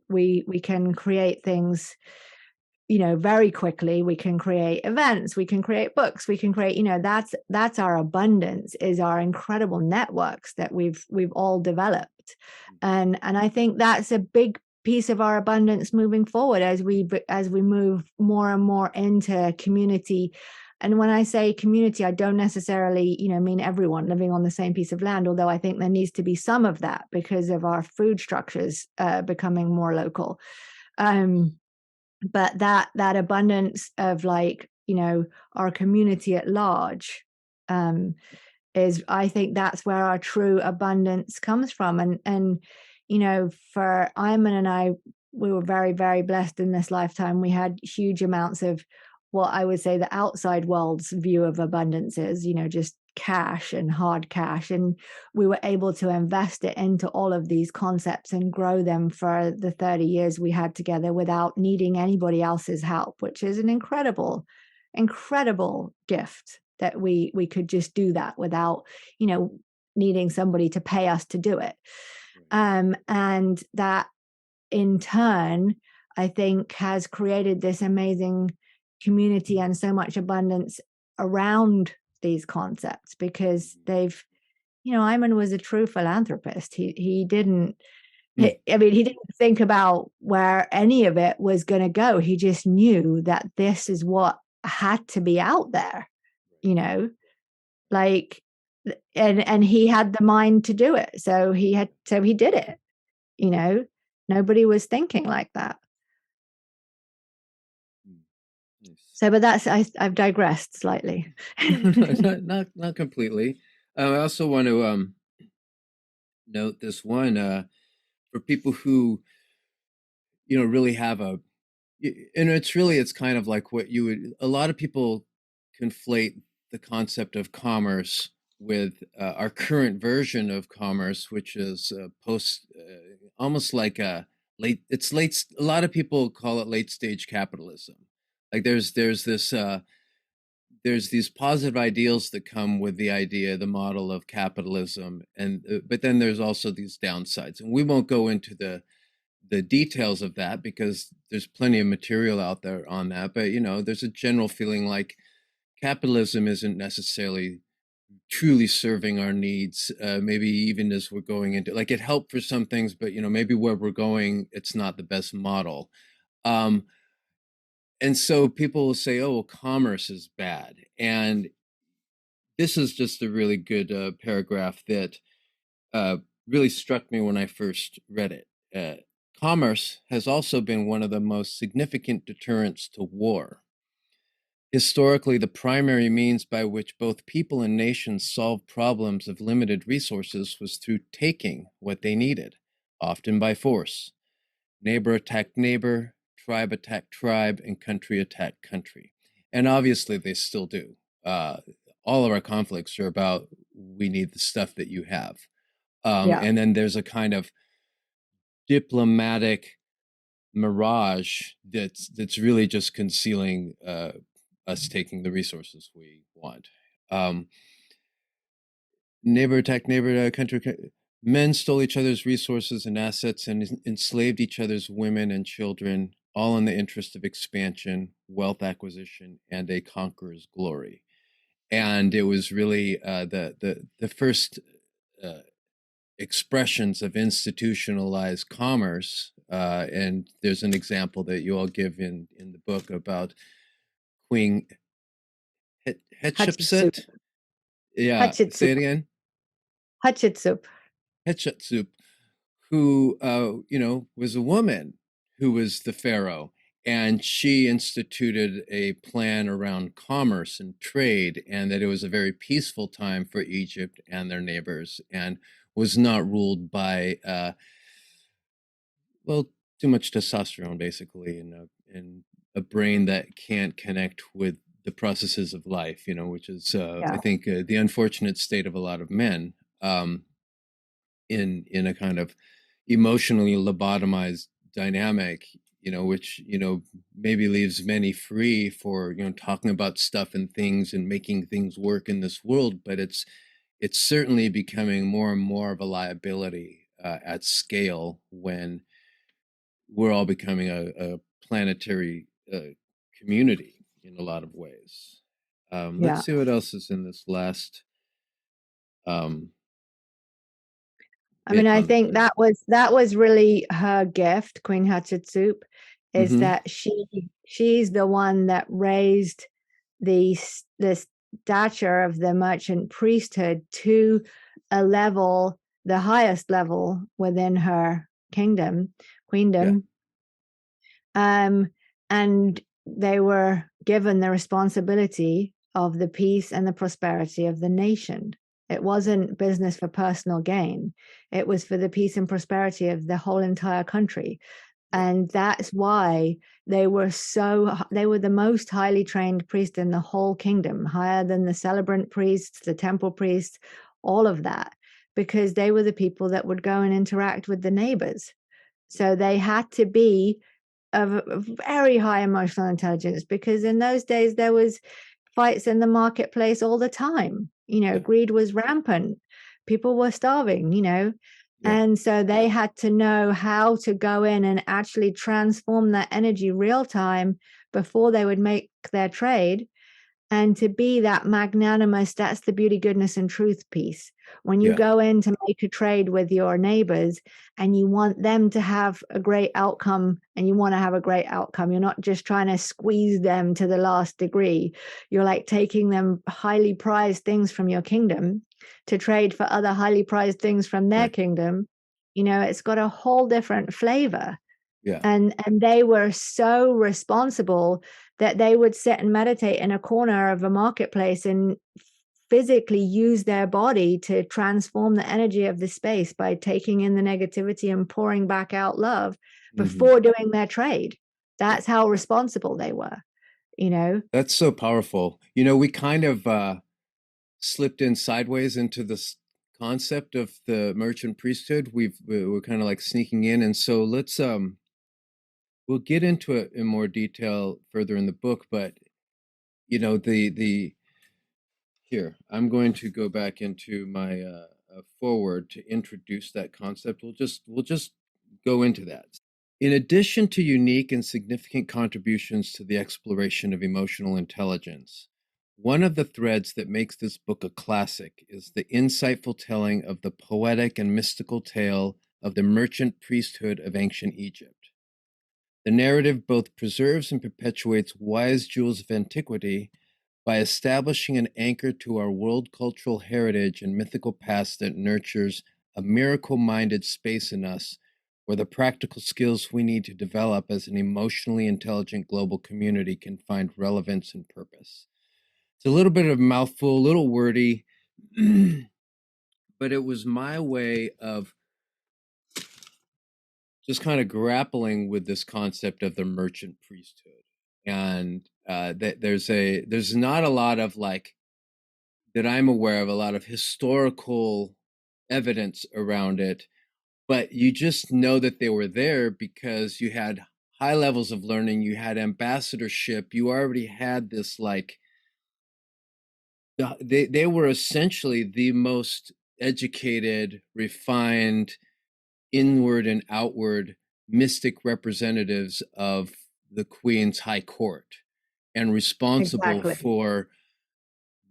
We can create things, very quickly. We can create events, we can create books, we can create, that's our abundance, is our incredible networks that we've all developed. And I think that's a big piece of our abundance moving forward, as we move more and more into community. And when I say community, I don't necessarily, mean everyone living on the same piece of land, although I think there needs to be some of that because of our food structures becoming more local. um but that abundance of, like, our community at large, um is, I think that's where our true abundance comes from. And for Iman and I, we were very, very blessed in this lifetime. We had huge amounts of what I would say the outside world's view of abundance is, just cash and hard cash. And we were able to invest it into all of these concepts and grow them for the 30 years we had together without needing anybody else's help, which is an incredible, incredible gift, that we could just do that without, you know, needing somebody to pay us to do it. Right. And that in turn, I think, has created this amazing community and so much abundance around these concepts, because Mhm. they've, Ayman was a true philanthropist. He didn't, Mm. I mean, he didn't think about where any of it was going to go. He just knew that this is what had to be out there, you know, like, and he had the mind to do it. So he did it, you know. Nobody was thinking like that. Mm. Nice. So, but I've digressed slightly. Not completely. I also want to note this one for people who really have and it's kind of like what you would, a lot of people conflate the concept of commerce with our current version of commerce, which is post almost like a late, a lot of people call it late stage capitalism. Like there's these positive ideals that come with the idea, the model of capitalism, and but then there's also these downsides, and we won't go into the details of that because there's plenty of material out there on that. But there's a general feeling like capitalism isn't necessarily truly serving our needs. Maybe even as we're going into, like, it helped for some things, but maybe where we're going, it's not the best model. Um, and so people will say, "Oh, well, commerce is bad," and this is just a really good paragraph that uh, really struck me when I first read it. Commerce has also been one of the most significant deterrents to war. Historically, the primary means by which both people and nations solved problems of limited resources was through taking what they needed, often by force. Neighbor attacked neighbor, tribe attacked tribe, and country attacked country. And obviously, they still do. Uh, all of our conflicts are about, we need the stuff that you have. Yeah. And then there's a kind of diplomatic mirage that's really just concealing us taking the resources we want. Um, Neighbor attacked neighbor, men stole each other's resources and assets and enslaved each other's women and children, all in the interest of expansion, wealth acquisition, and a conqueror's glory. And it was really the first uh, expressions of institutionalized commerce. And there's an example that you all give in the book about Queen Hatshepsut. Hatshepsut. Yeah, say Hatshepsut. it again. Hatshepsut. Hatshepsut, who was a woman who was the pharaoh, and she instituted a plan around commerce and trade, and that it was a very peaceful time for Egypt and their neighbors, and was not ruled by well, too much testosterone, basically, and a brain that can't connect with the processes of life, which is, I Yeah. think, the unfortunate state of a lot of men, um, in a kind of emotionally lobotomized dynamic, which, maybe leaves many free for, talking about stuff and things and making things work in this world, but it's certainly becoming more and more of a liability at scale when we're all becoming a planetary community in a lot of ways. Yeah. Let's see what else is in this last um, I mean, bit I on the think thread. that was really her gift, Queen Hatshepsut, is Mm-hmm. that she's the one that raised the stature of the merchant priesthood to a level, the highest level within her Yeah, queendom. Um, and they were given the responsibility of the peace and the prosperity of the nation. It wasn't business for personal gain. It was for the peace and prosperity of the whole entire country. yeah, And that's why they were the most highly trained priest in the whole kingdom, higher than the celebrant priests, the temple priests, all of that, because they were the people that would go and interact with the neighbors. yeah, So they had to be of very high emotional intelligence, because in those days there was fights in the marketplace all the time. yeah, Greed was rampant. People were starving. yeah, And so they had to know how to go in and actually transform that energy real time before they would make their trade, and to be that magnanimous. That's the beauty, goodness, and truth piece. When you yeah, go in to make a trade with your neighbors and you want them to have a great outcome, and you want to have a great outcome, you're not just trying to squeeze them to the last degree. You're like taking them highly prized things from your kingdom to trade for other highly prized things from their right, kingdom. It's got a whole different flavor. yeah, And they were so responsible that they would sit and meditate in a corner of a marketplace and physically use their body to transform the energy of the space by taking in the negativity and pouring back out love hmm, before doing their trade. yeah. That's how responsible they were, you know That's so powerful. We kind of slipped in sideways into this concept of the merchant priesthood. We're kind of like sneaking in, and so we'll get into it in more detail further in the book. But the here, I'm going to go back into my forward to introduce that concept. We'll just go into that. In addition to unique and significant contributions to the exploration of emotional intelligence, one of the threads that makes this book a classic is the insightful telling of the poetic and mystical tale of the merchant priesthood of ancient Egypt. The narrative both preserves and perpetuates wise jewels of antiquity by establishing an anchor to our world cultural heritage and mythical past that nurtures a miracle minded space in us where the practical skills we need to develop as an emotionally intelligent global community can find relevance and purpose. It's a little bit of a mouthful, a little wordy, but it was my way of just kind of grappling with this concept of the merchant priesthood. And that there's not a lot of like that I'm aware of, a lot of historical evidence around it, but you just know that they were there because you had high levels of learning, you had ambassadorship, you already had this like they were essentially the most educated, refined, inward and outward mystic representatives of the Queen's High Court and responsible exactly. for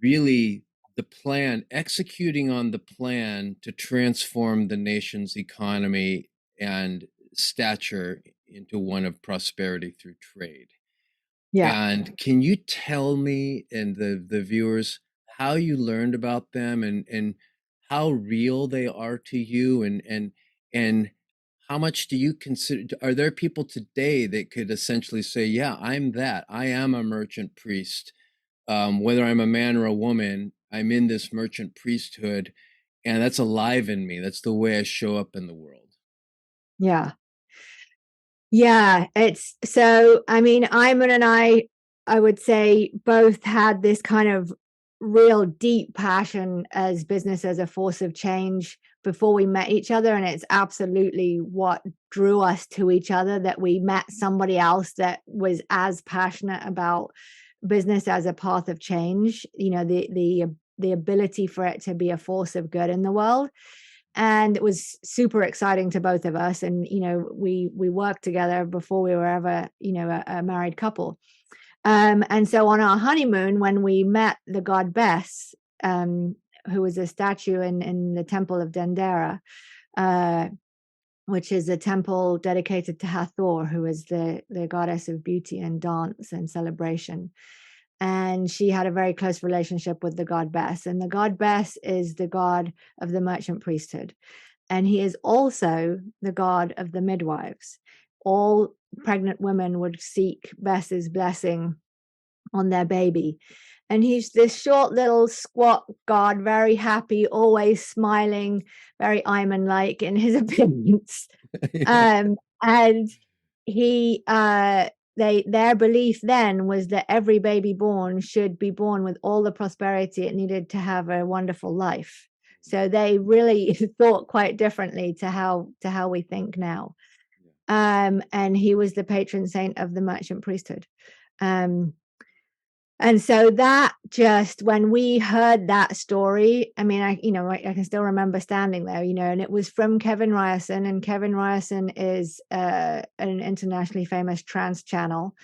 really the plan, executing on the plan to transform the nation's economy and stature into one of prosperity through trade. Yeah. And can you tell me and the viewers how you learned about them and how real they are to you and how much do you consider, are there people today that could essentially say, yeah, I'm that. I am a merchant priest. Whether I'm a man or a woman, I'm in this merchant priesthood, and that's alive in me. That's the way I show up in the world. Yeah. Yeah, it's so I mean, Iman and I would say both had this kind of real deep passion as business as a force of change before we met each other. And it's absolutely what drew us to each other, that we met somebody else that was as passionate about business as a path of change, you know, the ability for it to be a force of good in the world. And it was super exciting to both of us. And you know, we worked together before we were ever, you know, a married couple. And so on our honeymoon, when we met the god Bess, who was a statue in the temple of Dendera, uh, which is a temple dedicated to Hathor, who is the goddess of beauty and dance and celebration. And she had a very close relationship with the god Bess. And the god Bess is the god of the merchant priesthood. And he is also the god of the midwives. All pregnant women would seek Bess's blessing on their baby. And he's this short little squat god, very happy, always smiling, very Iman like in his appearance. Yeah. And he their belief then was that every baby born should be born with all the prosperity it needed to have a wonderful life. So they really thought quite differently to how we think now. And he was the patron saint of the merchant priesthood. um and so that just when we heard that story, I mean, I can still remember standing there, you know, and it was from Kevin Ryerson, and Kevin Ryerson is an internationally famous trance channel,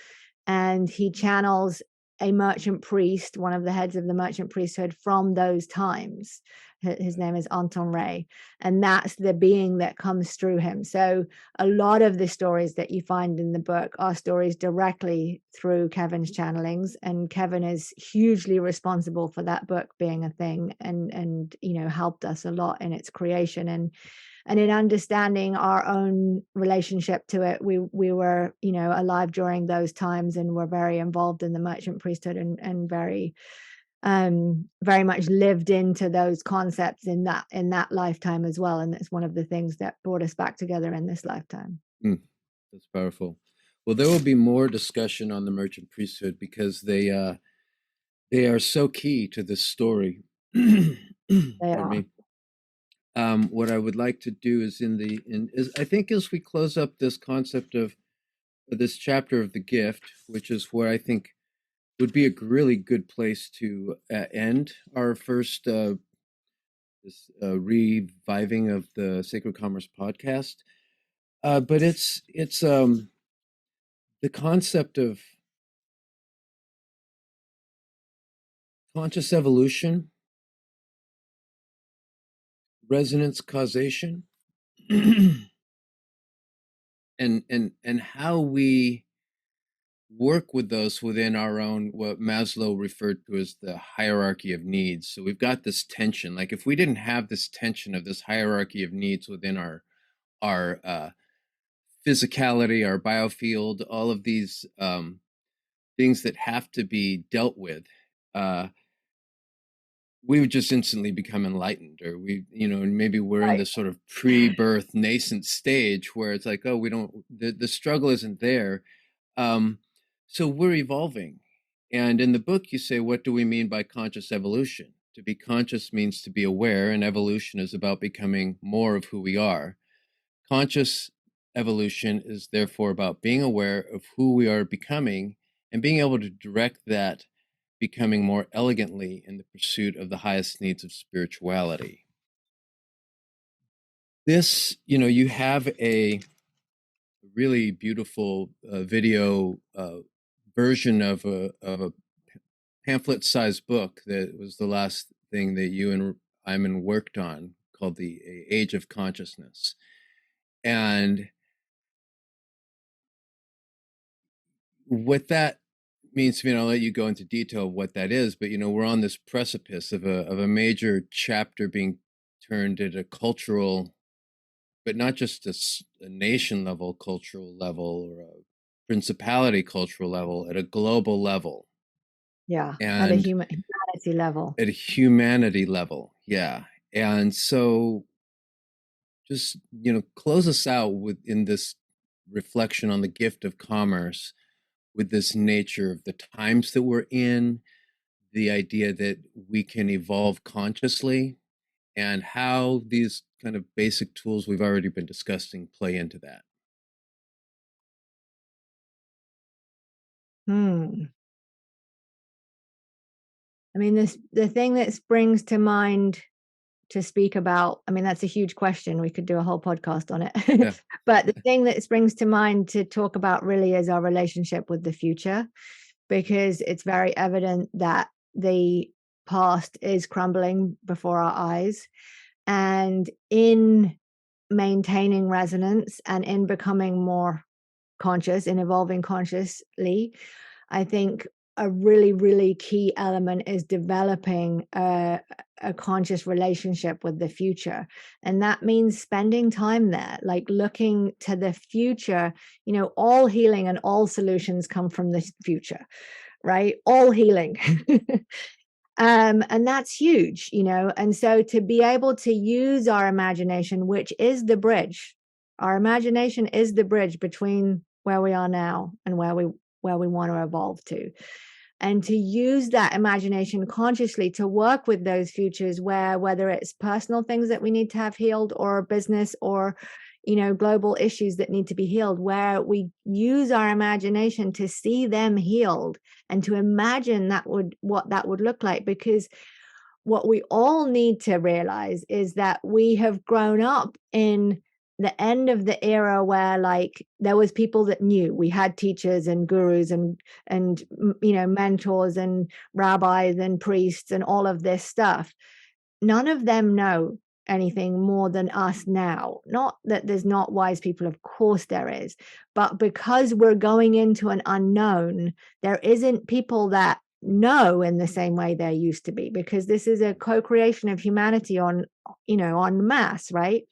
and he channels a merchant priest, one of the heads of the merchant priesthood from those times. His name is Anton Ray, and that's the being that comes through him. So a lot of the stories that you find in the book are stories directly through Kevin's channelings, and Kevin is hugely responsible for that book being a thing, and you know, helped us a lot in its creation. And in understanding our own relationship to it, we were, you know, alive during those times and were very involved in the merchant priesthood, and very much lived into those concepts in that lifetime as well. And it's one of the things that brought us back together in this lifetime. Mm, that's powerful. Well, there will be more discussion on the merchant priesthood because they are so key to this story. They Pardon are. me. What I would like to do is I think as we close up this concept of this chapter of the gift, which is where I think would be a really good place to end our first this reviving of the Sacred Commerce podcast. But it's the concept of conscious evolution, resonance causation, and how we work with those within our own, what Maslow referred to as the hierarchy of needs. So we've got this tension. Like if we didn't have this tension of this hierarchy of needs within our physicality, our biofield, all of these things that have to be dealt with, uh, we would just instantly become enlightened, or we, you know, and maybe we're in Right. this sort of pre-birth nascent stage where it's like, oh, we don't, the struggle isn't there. Um, so we're evolving. And in the book, you say, what do we mean by conscious evolution? To be conscious means to be aware, and evolution is about becoming more of who we are. Conscious evolution is therefore about being aware of who we are becoming and being able to direct that becoming more elegantly in the pursuit of the highest needs of spirituality. This, you know, you have a really beautiful video version of a pamphlet-sized book that was the last thing that you and Iman worked on, called The Age of Consciousness. And with that, means, I'll let you go into detail of what that is, but we're on this precipice of a major chapter being turned at a cultural, but not just a nation level cultural level or a principality cultural level, at a global level Yeah, at a and humanity level. at a humanity level. Yeah. And so just, close us out with in this reflection on the gift of commerce, with this nature of the times that we're in, the idea that we can evolve consciously, and how these kind of basic tools we've already been discussing play into that. Hmm. I mean, the thing that springs to mind to speak about, I mean, that's a huge question. We could do a whole podcast on it. Yeah. But the thing that springs to mind to talk about really is our relationship with the future, because it's very evident that the past is crumbling before our eyes. And in maintaining resonance and in becoming more conscious, in evolving consciously, I think a really, really key element is developing a conscious relationship with the future. And that means spending time there, like looking to the future. All healing and all solutions come from the future, right? All healing. And that's huge, and so to be able to use our imagination, which is the bridge, our imagination is the bridge between where we are now and where we want to evolve to, and to use that imagination consciously to work with those futures, where whether it's personal things that we need to have healed, or business, or global issues that need to be healed, where we use our imagination to see them healed and to imagine what that would look like. Because what we all need to realize is that we have grown up in the end of the era where, like, there was people that knew, we had teachers and gurus and mentors and rabbis and priests and all of this stuff. None of them know anything more than us now. Not that there's not wise people, of course there is, but because we're going into an unknown, there isn't people that know in the same way there used to be, because this is a co-creation of humanity on mass, right?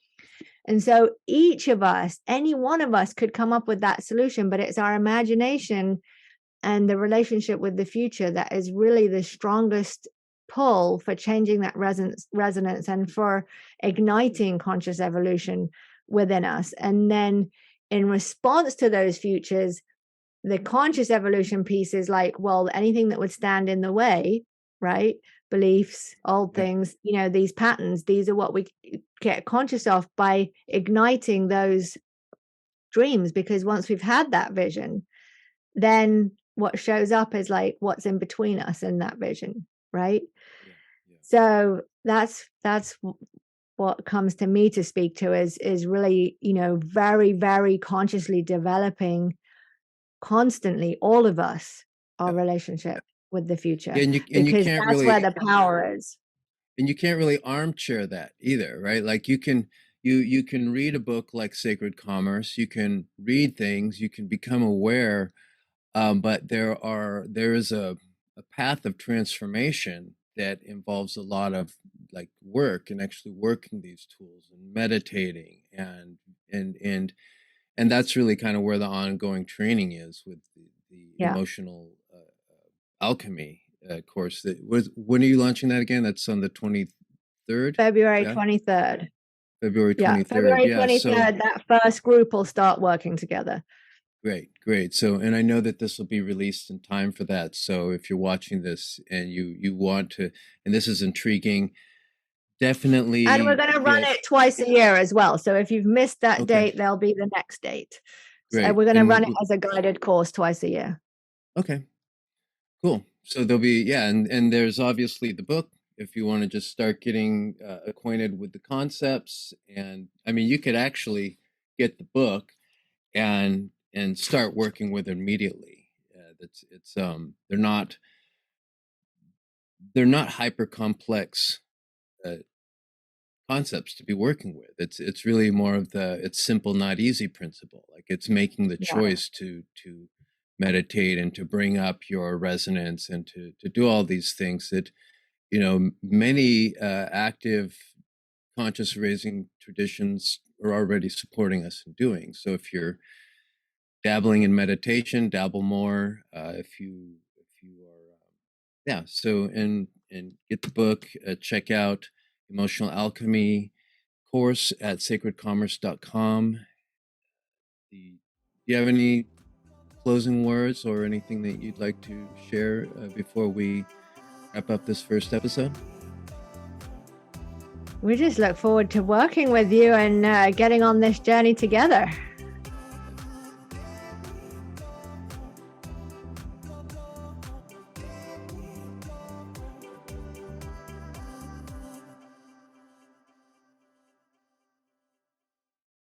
And so each of us, any one of us, could come up with that solution, but it's our imagination and the relationship with the future that is really the strongest pull for changing that resonance and for igniting conscious evolution within us. And then in response to those futures, the conscious evolution piece is like, well, anything that would stand in the way, right? Beliefs, old Yeah. things, these patterns, these are what we get conscious of by igniting those dreams. Because once we've had that vision, then what shows up is like what's in between us and that vision, right? Yeah. Yeah. So that's what comes to me to speak to is really, very, very consciously developing constantly, all of us, our Yeah. relationship with the Yeah. future, And you because can't that's where really the power is. armchair that either, right? Like you can read a book like Sacred Commerce, you can read things, you can become aware, but there is a path of transformation that involves a lot of like work, and actually working these tools and meditating, and and and that's really kind of where the ongoing training is, with the Yeah. emotional alchemy course. When are you launching that again? That's on the 23rd. February Yeah, 23rd. February Yeah, 23rd. February Yeah, so 23rd, that first group will start working together. great, great. So, and I know that this will be released in time for that. So if you're watching this and you want to, and this is intriguing, And we're definitely going to run get. it twice a year as well. So if you've missed that Okay, date, there'll be the next date. So great. we're going to run And it as a guided course twice a year. okay, cool. So there'll be, yeah, and there's obviously the book if you want to just start getting acquainted with the concepts. And I mean, you could actually get the book and start working with it immediately. That's it's they're not hyper complex uh, concepts to be working with. It's really more of the it's simple not easy principle. Like it's making the Yeah. choice to meditate and to bring up your resonance and to do all these things that, you know, many active conscious raising traditions are already supporting us in doing. So if you're dabbling in meditation, dabble more. If you are, yeah. So and get the book. Check out Emotional Alchemy course at sacredcommerce.com. Do you have any closing words or anything that you'd like to share before we wrap up this first episode? We just look forward to working with you and getting on this journey together.